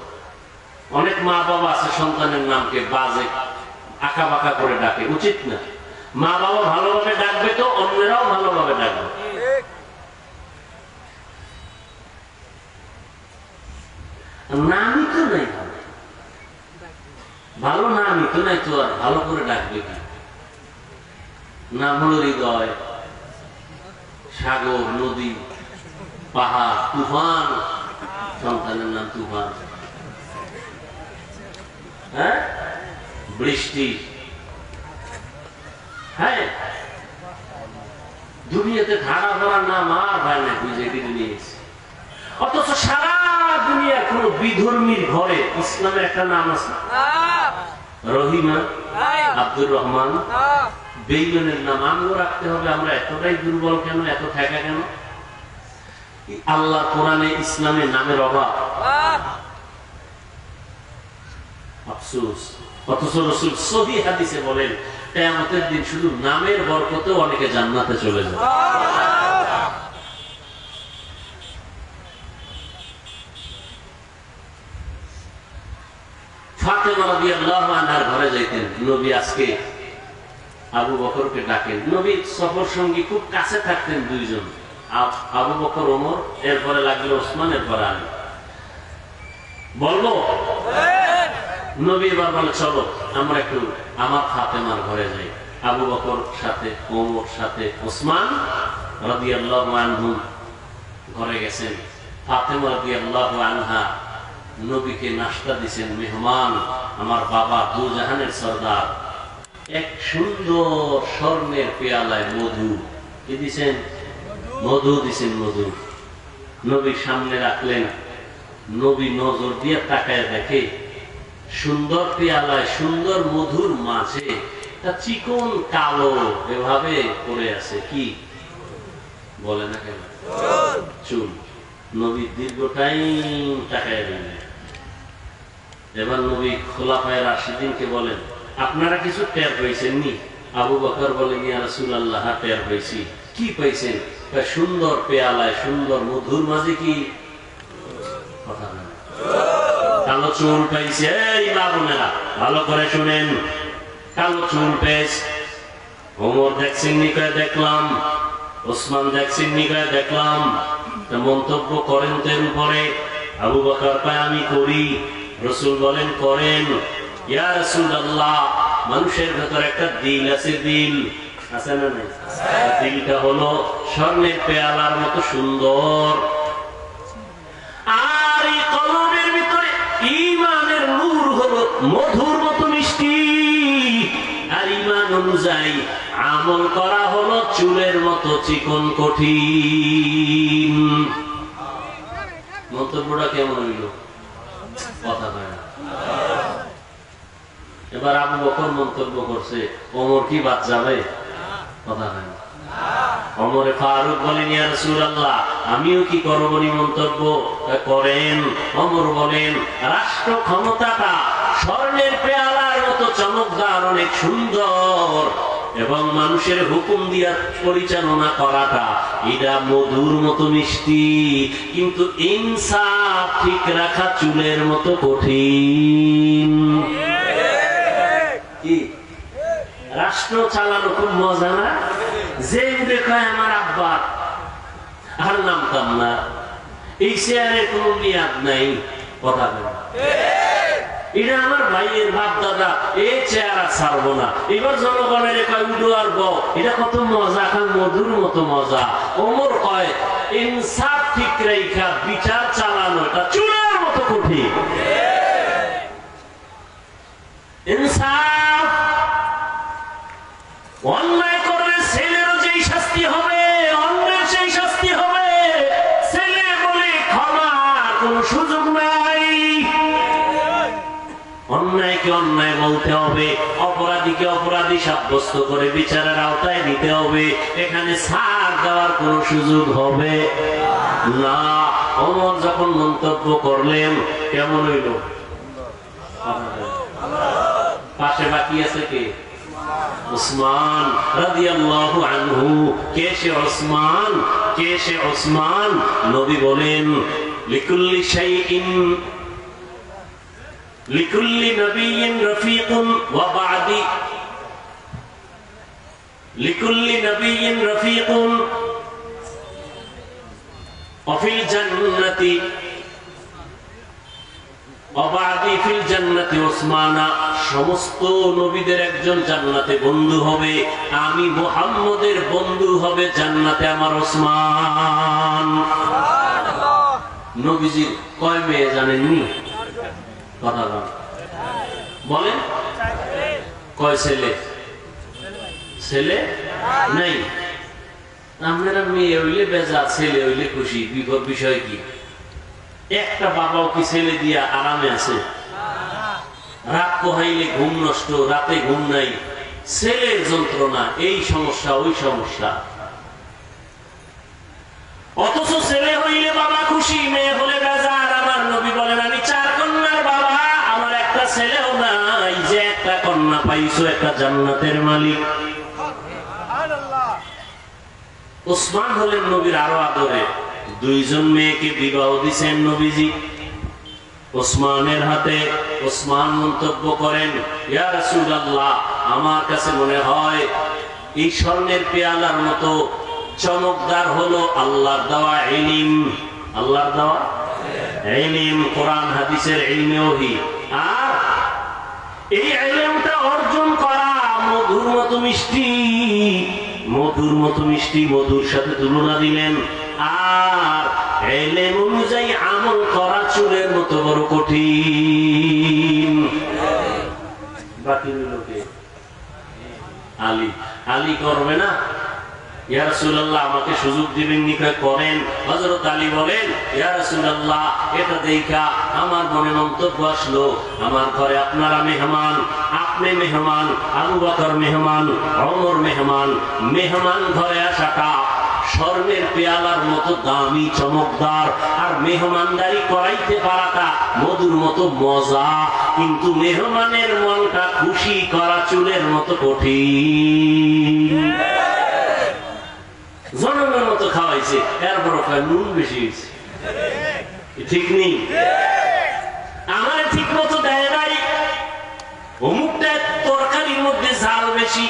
অনেক মা বাবা আছে সন্তানের নামকে বাজে আঁকা বাঁকা করে ডাকে, উচিত না। মা বাবা ভালোভাবে ডাকবে তো অন্যরাও ভালোভাবে ডাকবে। নামই তো নাই ভালো, ভালো নামই তো নাই, তো আর ভালো করে ডাকবে কি? নাম হলো হৃদয়, সাগর, নদী, পাহাড়, তুফান। সন্তানের নাম তুফান। হ্যাঁ, বৃষ্টি। হ্যাঁ, দুনিয়াতে ধারা ভরা নাম আর হয় না, বুঝে নিয়েছে। অথচ সারা দুনিয়ার কোন বিধর্মীর ঘরে ইসলামের একটা নাম আছে, রহিমা, আব্দুর রহমান। বেইমানের নাম আমরাও রাখতে হবে। আমরা এতটাই দুর্বল কেন, এত ঠেকা কেন? আল্লাহ কোরআনে ইসলামের নামের অভাব, আফসোস। অথচ রাসূল সহিহ হাদিসে বলেন, কিয়ামতের দিন শুধু নামের বরকতেও অনেকে জান্নাতে চলে যাবে। ফাতেমা রাদিয়াল্লাহু আনহার ঘরে যাইতেন নবী। আজকে আবু বকরকে ডাকেন। নবী সফর সঙ্গী খুব কাছে থাকতেন দুইজন, আবু বকর, ওমর, এরপরে লাগলো ওসমান, এরপরে আলী। বলবো নবী এবার বলে চলো আমরা একটু আমার ফাতেমার ঘরে যাই। আবু বকর সাথে, ওমর সাথে, ওসমান রাদিয়াল্লাহু আনহু ঘরে গেছেন। ফাতেমা রাদিয়াল্লাহু আনহা নবীকে নাস্তা দিছেন। মেহমান, আমার বাবা দু জাহানের সরদার, এক সুন্দর স্বর্ণের পেয়ালায় মধু কি দিছেন? মধু দিছেন। মধু নবীর সামনে রাখলেন। নবী নজর দিয়ে তাকায় দেখে সুন্দর পেয়ালায় সুন্দর মধুর মাঝে চিকন কালো এভাবে পড়ে আছে। কি বলে না কেন? চুল। নবী দীর্ঘ টাইম তাকায় দিলেন। এবার নবী খোলাফায়ে রাশিদিনকে বলেন, আপনারা কিছু টের পাইছেন নি? আবু বকর বলেন, ইয়া রাসূলুল্লাহ, টের পাইছি। কি পাইছেন? সুন্দর পেয়ালায় সুন্দর মধুর মাঝে কি কথা না, কালো চুল পাইছে। এই মা বোনেরা ভালো করে শুনেন, কালো চুল পেয়েছে। ওমর দেখছেন নি? কয়ে দেখলাম। ওসমান দেখছেন নি? কয়ে দেখলাম। মন্তব্য করেন তো এর উপরে? আবু বকর কয়, আমি করি। রাসূল বলেন, করেন। ইয়া রাসূলুল্লাহ, মানুষের ভেতর একটা দিল আছে, দিল আছে না নাই? দিলটা হলো স্বর্ণের পেয়ালার মতো সুন্দর, আর এই কলবের ভিতরে ঈমানের নূর হলো মধুর মতো মিষ্টি, আর ঈমান অনুযায়ী আমল করা হলো চুলের মতো চিকন কঠিন। মন্তব্যটা কেমন হইল? কথা হয় না। এবার আবু বকর মন্তব্য করছে, ওমর কি বাদ যাবে? কথা হয় না। ওমরে ফারুক বলেন, ইয়া রাসূলুল্লাহ, আমিও কি করব? মন্তব্য করেন। ওমর বলেন, রাষ্ট্র ক্ষমতাটা স্বর্ণের পেয়ালার মতো চমকদার, অনেক সুন্দর, এবং মানুষের হুকুম দিয়া পরিচালনা করাটা এটা মধুর মতো মিষ্টি, কিন্তু ইনসাফ ঠিক রাখা চুলের মতো কঠিন। কি রাষ্ট্র চালানো খুব মজা না? যে দেখায় আমার আব্বা আর নামতাম না, এই চেয়ারের কোন মেয়াদ নাই, কথা বলে এটা আমার ভাইয়ের বাপ দাদা, এই চেয়ার আর ছাড়বো না। এবার জনগণের কয় উডো আর বউ, এটা কত মজা, খান মধুর মতো মজা। ওমর কয়, ইনসাফ ঠিক রেখা বিচার চালানো এটা চুলের মতো কঠিন। ইনসাফ, অন্যায় করলে ছেলেরও যেই শাস্তি হবে, অন্যের সেই শাস্তি হবে। ছেলে বলে ক্ষমার কোন সুযোগ নাই। অন্যায়কে অন্যায় বলতে হবে, অপরাধীকে অপরাধী সাব্যস্ত করে বিচারের আওতায় নিতে হবে। এখানে ছাড় দেওয়ার কোন সুযোগ হবে না। ওমর যখন মন্তব্য করলেন, কেমন হইল? পাশে বাকি আছে কে? উসমান রাদিয়াল্লাহু আনহু। কে সে উসমান? কে সে উসমান? নবী বলেন, লিকুল্লি শাইইন লিকুল্লি নবিয়্যিন রাফীকুন ওয়া বা'দি লিকুল্লি নবিয়্যিন রাফীকুন ওয়া ফিল জান্নাতি ওয়া বা'দি ফিল জান্নাতি উসমানা। সমস্ত নবীদের একজন জান্নাতে বন্ধু হবে, আমি মুহাম্মদের বন্ধু হবে জান্নাতে আমার উসমান। নবীজির কয় মেয়ে জানেননি? কথা বলেন। কয় ছেলে? ছেলে নাই। আপনারা মেয়ে হইলে বেজা, ছেলে হইলে খুশি। বিষয় কি? একটা বাবাও কি ছেলে দিয়া আরামে আছে? রাত পোহাইলে ঘুম নষ্ট, রাতে ঘুম নাই, ছেলের যন্ত্রণা, এই সমস্যা ওই সমস্যা। অথচ ছেলে হইলে বাবা খুশি, মেয়ে হলে বেজার। আমার নবী বলেন, আমি 4 কন্যার বাবা, আমার একটা ছেলেও নাই। যে একটা কন্যা পাইছো, একটা জান্নাতের মালিক। উসমান হলেন নবীর আরো আদরে। 2 জন মেয়েকে বিবাহ দিছেন নবীজি উসমানের হাতে। উসমান মন্তব্য করেন, ইয়া রাসূলুল্লাহ, আমার কাছে মনে হয় এই স্বর্ণের পেয়ালার মতো চমকদার হলো আল্লাহর দেওয়া ইলম। আল্লাহর দেওয়া ইলম, কোরআন হাদিসের ইলমে ওহী। আর এই ইলমটা অর্জন করা মধুর মতো মিষ্টি, মধুর মতো মিষ্টি। মধুর সাথে তুলনা দিলেন। আর ইলম অনুযায়ী আমল করা চুলের মতো বড় কঠিন। বাকি লোকে আলী, আলী করবে না? ইয়া রাসূলুল্লাহ, আমাকে সুযোগ দিবেন নি? করেন। হযরত আলী বলেন, ইয়া রাসূলুল্লাহ, এটা দেখা আমার মনে মন্তব্য আসলো, আমার ঘরে আপনারা মেহমান, আপনি মেহমান, আবু বকর মেহমান, ওমর মেহমান। মেহমান ঘরে আসাটা স্বর্ণের পেয়ালার মতো দামি চমকদার, আর মেহমানদারি করাইতে পারাটা মধুর মতো মজা, কিন্তু মেহমানের মনটা খুশি করা চুলের মতো কঠিন। জনগণের মতো খাওয়াইছে, এরপর নুন বেশি হয়েছে, ঠিক নেই। আমার ঠিক মতো দেয় নাই, অমুকটা তরকারির মধ্যে ঝাল বেশি।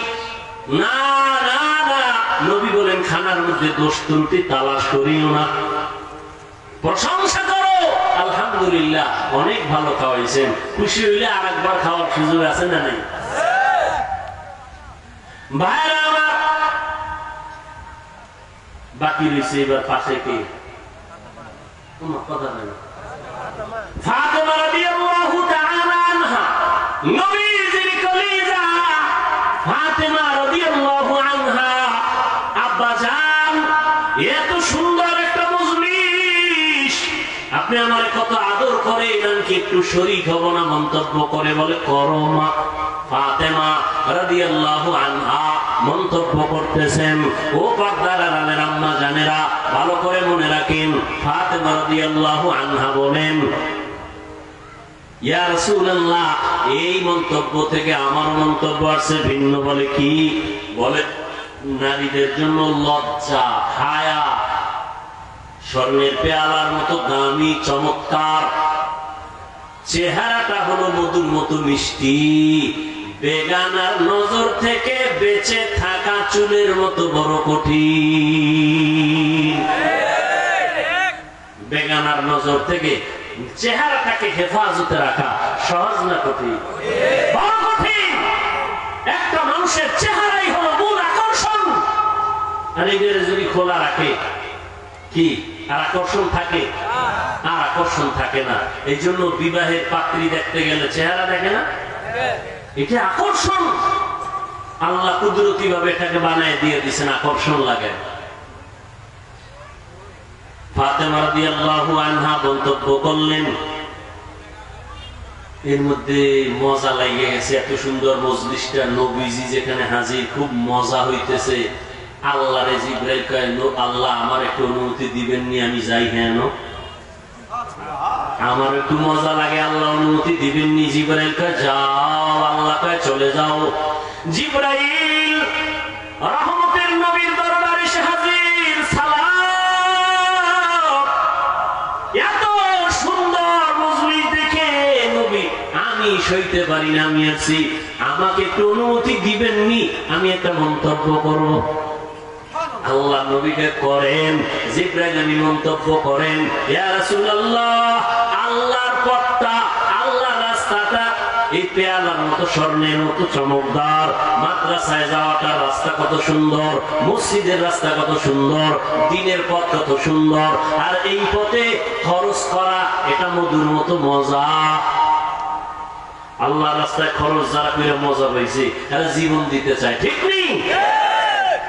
না না না, নবী বলেন খানার মধ্যে দোষ ত্রুটি তালাশ করিও না, প্রশংসা করো, আলহামদুলিল্লাহ অনেক ভালো খাওয়াইছেন। খুশি হইলে আর একবার খাওয়ার সুযোগ আছে না নেই? ভাইরা আমার, বাকি রয়েছে এবার পাশে কে? কথা নাই। ফাতেমা রাদিয়াল্লাহু তাআলা আনহা, নবীজির কলিজা ফাতেমা রাদিয়াল্লাহু আনহা। আব্বা জান, এত সুন্দর একটা মজলিস, আপনি আমার কত আদর করে, নাকি একটু শরীক হব না? মন্তব্য করে বলে, করো মা। ফাতেমা রাদিয়াল্লাহু আনহা মন্তব্য করতেছেন, ও পর্দার আড়ালের আম্মা জানেরা ভালো করে মনে রাখেন। ফাতেমা রাদিয়াল্লাহু আনহা বলেন, ইয়া রাসূলুল্লাহ, এই মন্তব্য থেকে আমার মন্তব্য আছে ভিন্ন। বলে কি? বলে নারীদের জন্য লজ্জা, হায়া, স্বর্ণের পেয়ালার মতো দামি চমৎকার চেহারাটা হলো মধুর মতো মিষ্টি, বেগানার নজর থেকে বেঁচে থাকা চুলের মতো বড় কঠিন। বেগানার নজর থেকে চেহারাটাকে হেফাজতে রাখা সহজ না কঠিন? বড় কঠিন। একটা মানুষের চেহারাই হলো মূল আকর্ষণ, আর এদের যদি খোলা রাখে কি আর আকর্ষণ থাকে? আর আকর্ষণ থাকে না। এই জন্য বিবাহের পাত্রী দেখতে গেলে চেহারা দেখে না, এটা আকর্ষণ। আল্লাহ কুদরতি ভাবে এটাকে বানায় দিয়ে দিয়েছেন, আকর্ষণ লাগে। ফাতেমা রাদিয়াল্লাহু আনহা মন্তব্য করলেন, এর মধ্যে মজা লাগিয়ে গেছে, এত সুন্দর মজলিসটা, নবীজি যেখানে হাজির, খুব মজা হইতেছে। আল্লাহ রে জিবরাইল কয়, আল্লাহ আমার একটু অনুমতি দিবেন নি, আমি যাই? হ্যাঁ, আমার একটু মজা লাগে, আল্লাহ অনুমতি দিবেন নি? জিবরাইল কয়, যাও। আল্লাহ কয়, চলে যাও। জিবরাইল রহমতের নবীর দরবারে এসে হাজির, সালাম। এত সুন্দর মজলিস দেখে নবী, আমি সইতে পারি না, আমি আছি, আমাকে একটু অনুমতি দিবেন নি, আমি একটা মন্তব্য করব। আল্লাহ নবীকে করেন, জিবরাইল আমি মন্তব্য করেন, ইয়া রাসূলুল্লাহ, আল্লাহর পথটা, আল্লাহর রাস্তাটা এই পেয়ালার মতো স্বর্ণের মতো চমকদার। মাদ্রাসায় যাওয়াটা রাস্তা কত সুন্দর, মসজিদের রাস্তা কত সুন্দর, দিনের পথ কত সুন্দর, আর এই পথে খরচ করা এটা মধুর মতো মজা। আল্লাহ রাস্তায় খরচ যারা করে মজা পাইছে, তারা জীবন দিতে চায়, ঠিক নেই?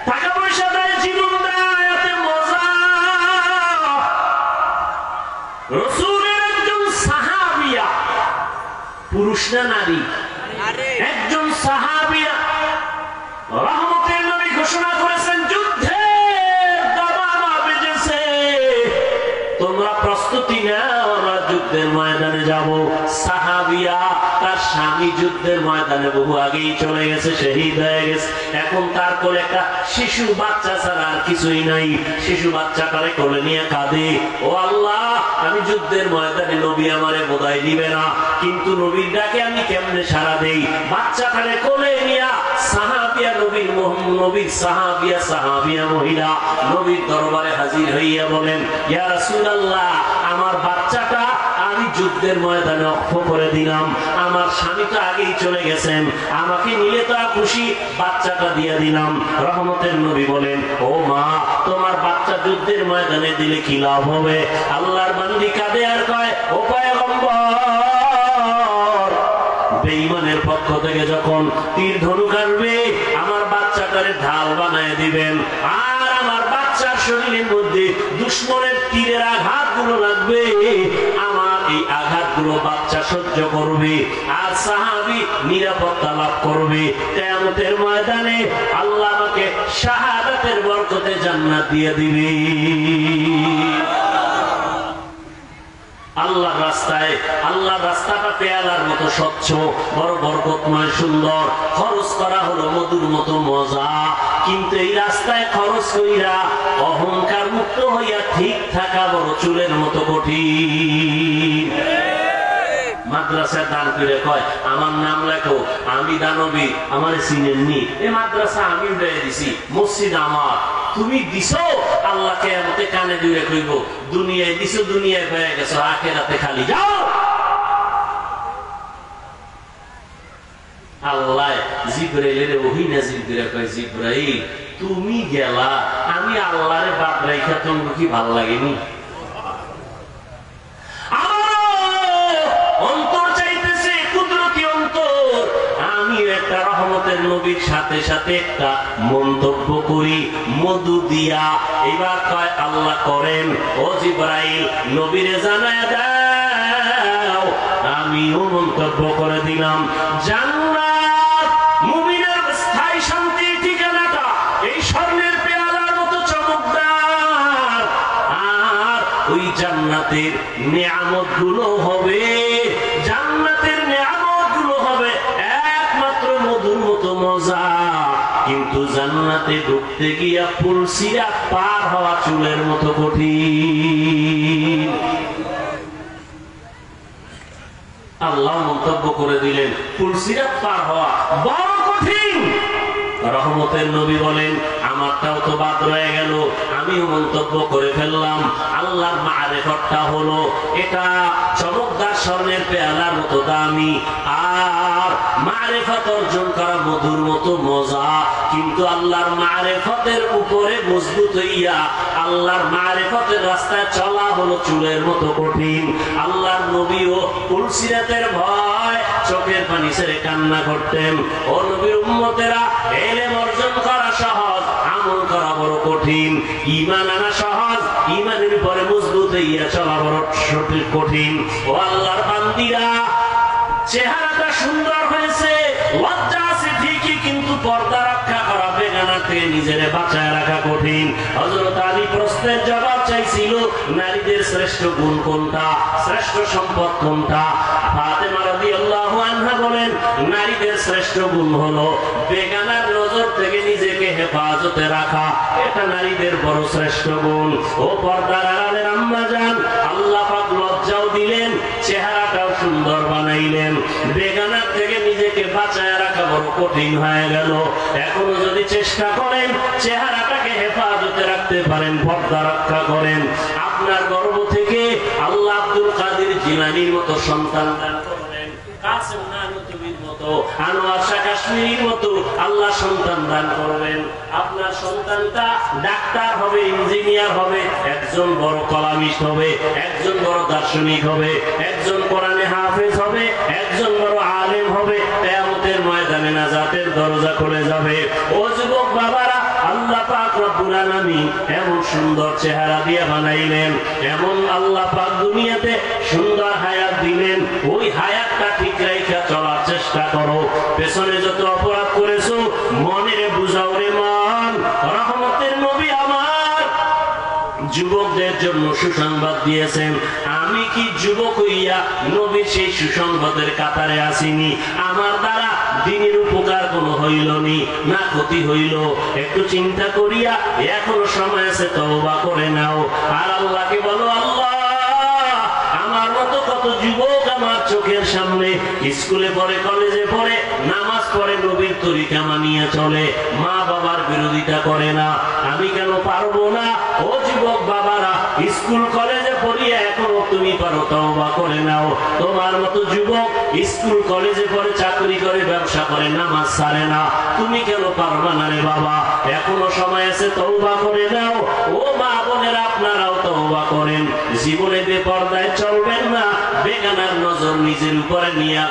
টাকা পয়সা দেয়, জীবন দেয়, এতে মজা। রাসূলের একজন সাহাবিয়া, পুরুষ না নারী? একজন সাহাবিয়া, রহমতের নবী ঘোষণা করেছেন, যুদ্ধের দামামা বেজেছে, তোমরা প্রস্তুতি নাও, আমরা যুদ্ধের ময়দানে যাব। সাহাবিয়া, তার স্বামী যুদ্ধের ময়দানে বহু আগেই চলে গেছে, শহীদ হয়ে গেছে। এখন তার কোলে একটা শিশু বাচ্চা ছাড়া আর কিছুই নাই। শিশু বাচ্চাটারে কোলে নিয়ে কাঁদে, ও আল্লাহ, আমি যুদ্ধের ময়দানে, নবী আমারে বোধহয় দিবে না, কিন্তু নবীর ডাকে আমি কেমনে সাড়া দেই? বাচ্চাটারে কোলে নিয়া সাহাবিয়া, নবীর সাহাবিয়া মহিলা নবীর দরবারে হাজির হইয়া বলেন, ইয়া রাসূলুল্লাহ, আমার বাচ্চাটা আমি যুদ্ধের ময়দানে অক্ষ করে দিলাম, আমার স্বামী তো আগেই চলে গেছেন, আমাকে নিলে তো খুশি, বাচ্চাটা দিয়ে দিলাম। রহমতের নবী বলেন, ও মা, তোমার বাচ্চা যুদ্ধের ময়দানে দিলে কি লাভ হবে? আল্লাহর বান্দি কাঁদে আর কয়, ও পয়গম্বর, বেঈমানের পক্ষ থেকে যখন তীর ধনুক আসবে, আমার বাচ্চাটারে ঢাল বানায় দিবেন, আর আমার বাচ্চার শরীরের মধ্যে দুশমনের তীরের আঘাতগুলো লাগবে, আমার এই আঘাতগুলো বাচ্চা সহ্য করবে, আর সাহাবী নিরাপত্তা লাভ করবে। কিয়ামতের ময়দানে আল্লাহ আমাকে শাহাদাতের বরকতে জান্নাত দিয়ে দিবে। আল্লাহর রাস্তায়, আল্লাহর রাস্তাটা পেয়ালার মতো স্বচ্ছ, বড় বরকতময়, সুন্দর। খরচ করা হলো মধুর মতো মজা, কিন্তু এই রাস্তায় খরচ কইরা অহংকার মুক্ত হইয়া ঠিক থাকা বড় চুলের মতো কঠিন। মাদ্রাসায় দান করে কয় আমার নাম লেখো, আমি দানবী, আমার চিনেননি, এ মাদ্রাসা আমি উঠে দিছি, মসজিদ আমার। তুমি দিছো, আল্লাহকে আমাকে কানে দিয়ে কইব দুনিয়ায় দিছো, দুনিয়ায় পেয়ে গেছো, আখিরাতে খালি যাও। আল্লাহ জিবরাইলের ওহী নাযিল করে কয়, জিবরাইল তুমি গেলা, আমি আল্লাহরে বাদ রাইখা তোমার কি ভাল লাগেনি? একটা রহমতের নবীর সাথে সাথে একটা মন্তব্য করি মধু দিয়া। এবার কয় আল্লাহ করেন, ও জিবরাইল নবীরে জানায় দাও, আমিও মন্তব্য করে দিলাম। জান্নাত মুমিনের স্থায়ী শান্তির ঠিকানাটা এই স্বর্ণের পেয়ালার মতো চমকদার, আর ওই জান্নাতের নিয়ামত গুলো হবে, জান্নাতের নিয়ামত গুলো হবে মধুর মতো মজা। কিন্তু জান্নাতে ঢুকতে গিয়া পুলসিরাত পার হওয়া চুলের মতো কঠিন। আল্লাহ মন্তব্য করে দিলেন পুলসিরাত পার হওয়া বড় কঠিন। রহমতের নবী বলেন আমারটাও তো বাদ রয়ে গেল, আমিও মন্তব্য করে ফেললাম। আল্লাহর মারিফতটা হলো এটা চমকদার স্বর্ণের পেয়ালার মতো দামি, আর মারিফত অর্জন করা মধুর মতো মজা। কিন্তু আল্লাহর মারিফতের উপরে মজবুত হইয়া আল্লাহর মারিফতের রাস্তায় চলা হলো চুলের মতো কঠিন। আল্লাহর নবীও পুলসিরাতের ভয় চোখের পানি ছেড়ে কান্না করতেন। ও নবীর উম্মতেরা, ইলম অর্জন করা সহজ, আমল করা বড় কঠিন। ঈমান আনা সহজ, ঈমানের উপরে মজবুত হইয়া চলা বড় কঠিন। ও আল্লাহর বান্দিরা, চেহারাটা সুন্দর হয়েছে, লজ্জা আছে ঠিকই, কিন্তু পর্দা রক্ষা করা, বেগানা থেকে নিজের বাঁচায় রাখা কঠিন। হযরত আলী প্রশ্নের জবাব চাইছিল, নারীদের শ্রেষ্ঠ গুণ কোনটা, শ্রেষ্ঠ সম্পদ কোনটা? ফাতেমা রাদিয়াল্লাহু আনহা বলেন নারীদের শ্রেষ্ঠ গুণ হলো বেগানার নজর থেকে নিজেকে হেফাজতে রাখা, এটা নারীদের বড় শ্রেষ্ঠ গুণ। ও পর্দার আড়ালের আম্মা জান, আল্লাহ পাক লজ্জাও দিলেন, চেহারাটাও সুন্দর বানাইলেন। বেগানার থেকে নিজেকে বাঁচায় রাখা বড় কঠিন হয়ে গেল। এখনো যদি চেষ্টা করেন চেহারাটাকে হেফাজতে রাখতে পারেন, পর্দা রক্ষা করেন, আপনার গর্ভ থেকে আল্লাহ আব্দুল কাদের জিলানীর মতো সন্তান দান করবেন, কাসেম নানুতুবির মতো, আনোয়ার শাহ কাশ্মীরির মতো আল্লাহ সন্তান দান করবেন। আপনার সন্তানটা ডাক্তার হবে, ইঞ্জিনিয়ার হবে, একজন বড় কলামিস্ট হবে, একজন বড় দার্শনিক হবে, একজন কোরআনে হাফেজ হবে, একজন বড় আলেম হবে। কিয়ামতের ময়দানে নাজাতের দরজা খুলে যাবে। ও যুবক বাবারা, আল্লাহ পাক রব্বুল আলামিন এমন সুন্দর চেহারা দিয়ে বানাইলেন, এমন আল্লাহ পাক দুনিয়াতে সুন্দর হায়াত দিলেন। ওই হায়াতটা ঠিক রাখা চলার চেষ্টা করো। পেছনে যত অপরাধ করেছো মনে বুঝাও রে মন। রহমতের নবী আমার যুবকদের জন্য সুসংবাদ দিয়েছেন। আমি কি যুবক হইয়া নবীর সেই সুসংবাদের কাতারে আসিনি? আমার দ্বারা দিনের উপকার কোন হইল নি, না ক্ষতি হইল? একটু চিন্তা করিয়া এখনো সময় আছে, তওবা করে নাও। আর আল্লাহকে বলো, আল্লাহ আমার মতো কত যুবক আমার চোখের সামনে স্কুলে পড়ে, কলেজে পড়ে, নামাজ পড়ে, নবীর তরিকা মানিয়ে চলে, মা বাবার বিরোধিতা করে না, আমি কেন পারবো না? ও যুবক বাবারা, স্কুল কলেজে পড়িয়া এখনো তুমি পারো, তওবা করে নাও। তোমার মতো যুবক স্কুল কলেজে পড়ে, চাকরি করে, ব্যবসা করে, নামাজ ছাড়ে না, তুমি কেন পারবা না রে বাবা? এখনো সময় আছে, তওবা করে নাও। ও মা বোনেরা, আপনারাও তওবা করেন। জীবনে বেপরদায় চলবেন না, বেগানার নজর নিজের উপরে নিয়ে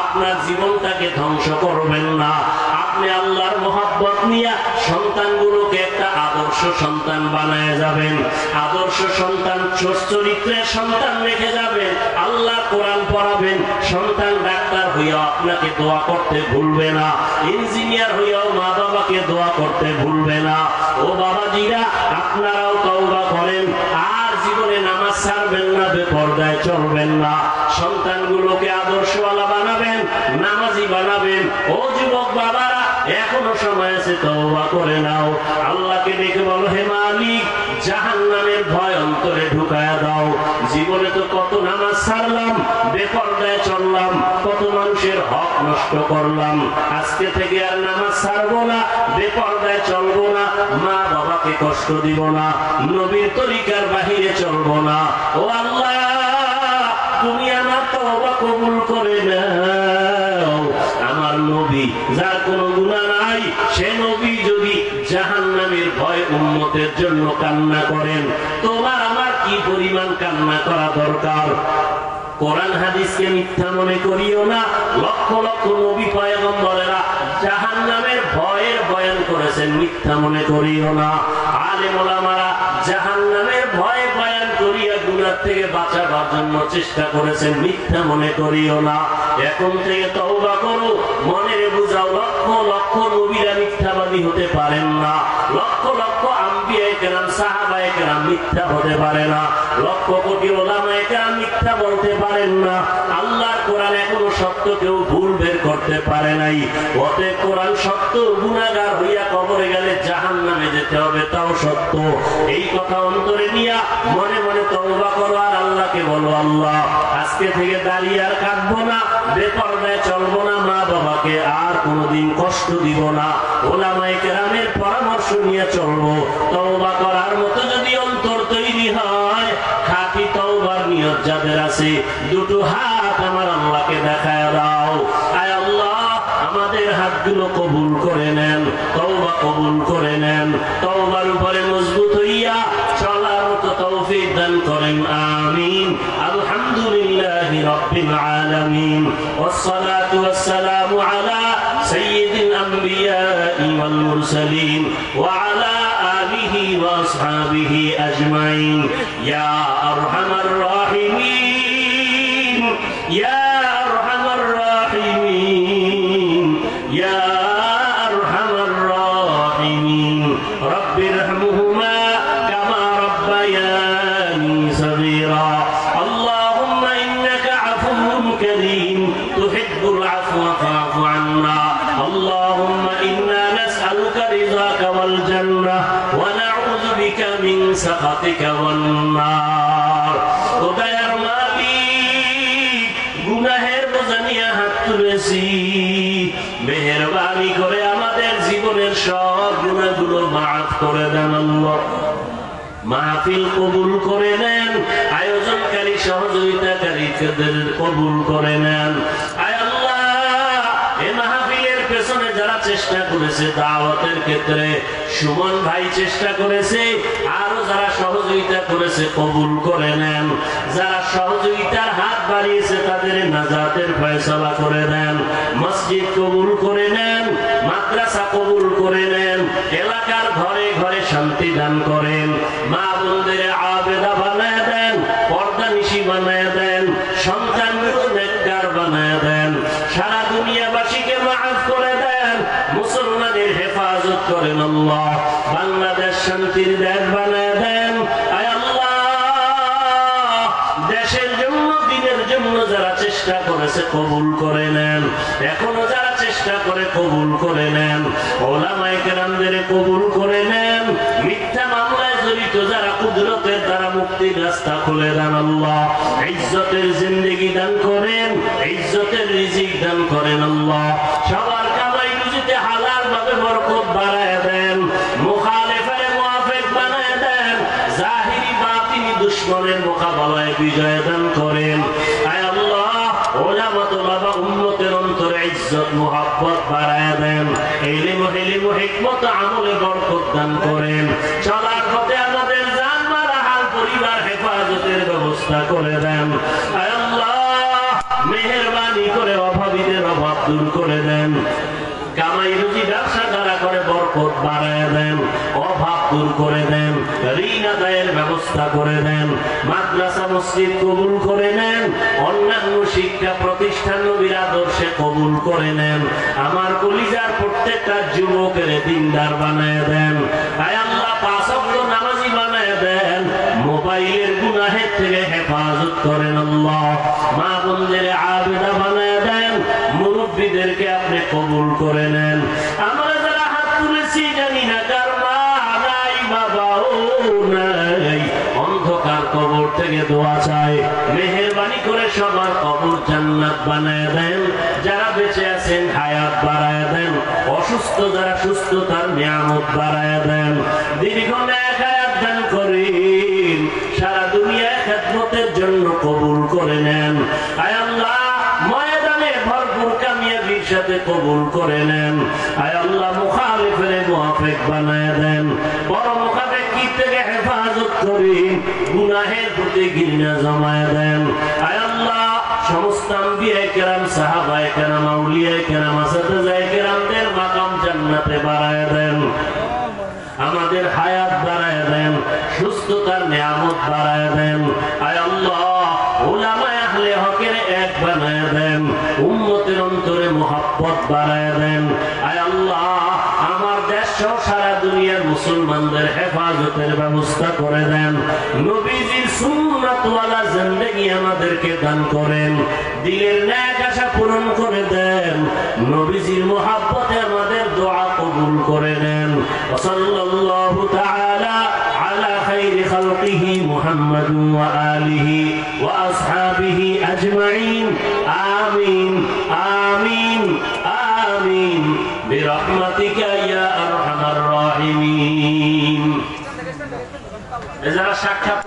আপনার জীবনটাকে ধ্বংস করবেন না। আপনি আল্লাহর মহব্বত নিয়ে সন্তানগুলোকে একটা আদর্শ সন্তান বানায় যাবেন, আদর্শ সন্তান, চরিত্রের সন্তান রেখে যাবেন, আল্লাহর কোরআন পড়াবেন, সন্তান ডাক্তার হইয়াও আপনাকে দোয়া করতে ভুলবে না, ইঞ্জিনিয়ার হইয়াও মা বাবাকে দোয়া করতে ভুলবে না। ও বাবাজিরা, আপনারাও তওবা করেন, আর জীবনে নামাজ ছাড়বেন না, বেপরদায় চলবেন না, সন্তানগুলোকে আদর্শওয়ালা বানাবেন, নামাজি বানাবেন। ও যুবক বাবারা, এখনো সময় আছে, তওবা করে নাও। আল্লাহকে ডেকে বলো, হে মালিক, জাহান্নামের ভয় অন্তরে ঢুকায়া দাও। জীবনে তো কত নামাজ ছাড়লাম, বেপরদায় চললাম, কত মানুষের হক নষ্ট করলাম। আজকে থেকে আর নামাজ ছাড়বো না, বেপরদায় চলবো না, মা বাবাকে কষ্ট দিব না, নবীর তরিকার বাহিরে চলবো না। ও আল্লাহ, তুমি আমার তওবা কবুল করে নাও। আমার নবী, যার কোনো গুনাহ নাই, সে নবী যদি জাহান্নামের ভয় উম্মতের জন্য কান্না করেন, তোমার আমার কি পরিমাণ কান্না করা দরকার। কোরআন হাদিসকে মিথ্যা মনে করিও না। লক্ষ লক্ষ নবী পয়গম্বরেরা জাহান্নামের ভয়ের বয়ান করেছেন, মিথ্যা মনে করিও না। আলেম ওলামারা জাহান্নামের ভয় বয়ান করিয়া গুনাহ থেকে বাঁচাবার জন্য চেষ্টা করেছেন, মিথ্যা মনে করিও না। এখন থেকে তওবা করো, মনের বুঝাও, লক্ষ লক্ষ নবীরা মিথ্যাবাদী হতে পারেন না, লক্ষ লক্ষ আম্বিয়ায়ে কেরাম, সাহাবায়ে কেরাম মিথ্যা হতে পারে না, লক্ষ কোটি ওলামায়ে কেরাম মিথ্যা বলতে পারেন না। আল্লাহর কোরআন এখনো সত্য কেউ ভুল বের করতে পারে নাই। অতএব কোরআন সত্য, গুনাহগার হইয়া কবরে গেলে জাহান্নামে যেতে হবে, তাও সত্য। এই কথা অন্তরে নিয়া মনে মনে তওবা করো, আর আল্লাহকে বলো, আল্লাহ, আজকে থেকে দাঁড়িয়ে আর কাটবো না, বেপরদায় চলবো না, মা বাবাকে আর কোনোদিন কষ্ট দিব না, ওলামায়ে কেরামের পরামর্শ নিয়ে চলবো। তওবা করার মতো যদি অন্তর তৈরি হয়, খাঁটি তওবার নিয়ত যাদের আছে, দুটো হাত আমার আল্লাহকে দেখায় দাও। আয় আল্লাহ, আমাদের হাতগুলো কবুল করে নেন, তওবা কবুল করে নেন, তওবার উপরে মজবুত হইয়া চলার মতো তৌফিক দান করেন, আমিন। আলহামদুলিল্লাহি রাব্বিল আলামিন, ওয়াসসালাতু ওয়াসসালামু আলা সাইয়্যিদিল আমবিয়াই ওয়াল মুরসালিন ওয়া আলা আলিহি ওয়া আসহাবিহি আজমাইন। ইয়া আরহামার রাহিমিন, ইয়া আরহামার রাহিমিন, ইয়া আরহামার রাহিমিন, রাব্বিরহামহুমা কামা রাব্বায়ানি সগীরা। আল্লাহুম্মা ইন্নাকা আফুউন কারীম তুহিব্বুল আফওয়া ফা'ফু আন্না। আল্লাহুম্মা ইন্না নাসআলুকা রিযাকা ওয়াল জান্নাহ ওয়া নাউযু বিকা মিন সাখাতিকা ওয়ান নার। ও দয়ার মালিক, গুনাহের বোঝা নিয়ে হাত তুলেছি, মেহেরবানি করে আমাদের জীবনের সব গুনাহগুলো মাফ করে দেন আল্লাহ। মাহফিল কবুল করে নেন, আয়োজনকারী সহযোগিতাকারীদের কবুল করে নেন। আয় আল্লাহ, এই মাহফিলের পেছনে যারা চেষ্টা করেছে, দাওয়াতের ক্ষেত্রে সুমন ভাই চেষ্টা করেছে, আরো যারা সহযোগিতা করেছে কবুল করে নেন। যারা সহযোগিতার হাত বাড়িয়েছে তাদের নাজাতের ফয়সালা করে দেন। মসজিদ কবুল করে নেন, মাদ্রাসা কবুল করে নেন, এলাকার ঘরে ঘরে শান্তি দান করেন, মা বোনদের আবেদা বানায় দেন, পর্দানিশী বানায় দেন, সন্তানগুলো নেককার বানায় দেন, সারা দুনিয়াবাসীকে মাফ করে দেন, মুসলমানের হেফাজত করেন আল্লাহ, বাংলাদেশ শান্তির দেশ বানায় দেন। আয় আল্লাহ, দেশের জন্য, দিনের জন্য যারা চেষ্টা করেছে কবুল করে নেন, এখনো যারা চেষ্টা করে কবুল করে নেন, ওলামায়ে কেরামদের কবুল করে নেন, মিথ্যা মামলায় জড়িত যারা কুদরতের দ্বারা মুক্তির রাস্তা খুলে দেন আল্লাহ, ইজ্জতের জিন্দেগি দান করেন, ইজ্জতের রিজিক দান করেন আল্লাহ, সবার কামাই রুজিতে হালাল ভাবে বরকত বাড়ায় দেন, মুখালেফায়ে মুআফিক বানায় দেন, জাহিরি বাতিনি দুশমনের মোকাবেলায় বিজয় দান করেন। আয় আল্লাহ, ওলামা তোলাবা উম্মতের অন্তরে ইজ্জত মুহাব্বত বাড়ায় দেন, ইলম হিলম হিকমত আমলে বরকত দান করেন, চলার পথে আমাদের জান মাল হাল পরিবার হেফাজতের ব্যবস্থা করে দেন। আয় আল্লাহ, মেহেরবানি করে অভাবীদের অভাব দূর করে দেন, কামাই রুজি ব্যবসা যারা করে বরকত বাড়ায় দেন, অভাব দূর করে দেন, ঋণ আদায়ের ব্যবস্থা করে দেন, মাদ্রাসা মসজিদ কবুল করে নেন, অন্যান্য শিক্ষা প্রতিষ্ঠান নবীর আদর্শে কবুল করে নেন। আমার কলিজার প্রত্যেকটা যুবকের দিনদার বানায় দেন। আয় আল্লাহ, 5 ওয়াক্ত নামাজি বানায় দেন। মোবাইলের গুনাহের থেকে হেফাজত করেন আল্লাহ। মা বোনদের আবেদা বানায় দেন। মুরব্বীদেরকে আপনি কবুল করে নেন। আমরা যারা হাত তুলেছি জানি না কার মা নাই, বাবাও নাই, অন্ধকার কবর থেকে দোয়া চাই, মেহেরবানি করে সবার কবর জান্নাত বানায় দেন। যারা বেঁচে আছেন হায়াত বাড়ায় দেন, অসুস্থ যারা সুস্থতার নিয়ামত বাড়ায় দেন, দীর্ঘ নেক হায়াত দান করেন, সারা দুনিয়ায় খেদমতের জন্য কবুল করে নেন। আয় আল্লাহ, ময়দানে ভরপুর কামিয়াবির সাথে কবুল করে নেন। আয় আল্লাহ, মুখালিফের মুআফিক বানায় দেন। বড় মুখাফিক কি থেকে হেফাজত করেন, গুনাহের প্রতি ঘৃণা জমায় দেন। আয় আল্লাহ, সমস্ত আম্বিয়ায়ে কেরাম, সাহাবায়ে কেরাম, আউলিয়ায়ে কেরাম, আসাতিজায়ে কেরামদের মাকাম জান্নাতে বাড়ায় দেন। আমাদের হায়াত বাড়ায় দেন, সুস্থতার নিয়ামত বাড়ায় দেন। আয় আল্লাহ, উলামায়ে আহলে হকের এক বানায় দেন, উম্মতের অন্তরে মুহাব্বত বাড়ায় দেন। আয় আল্লাহ, আমার দেশ সহ সারা দুনিয়ার মুসলমানদের হেফাজতের ব্যবস্থা করে দেন। নবীজির সুন্নাতওয়ালা জিন্দেগি আমাদেরকে দান করেন। দিলের নেক আশা পূরণ করে দেন। নবীজির মুহাব্বতে আমাদের দোয়া কবুল করে নেন। সাল্লাল্লাহু তাআলা আলা খাইরি খালকিহি মুহাম্মাদুন ওয়া আলিহি ওয়া আসহাবিহি আজমাইন। আমিন আমিন আমিন বিরহমাতিকা ইয়া আরহামার রাহিমিন। যারা সাক্ষাৎ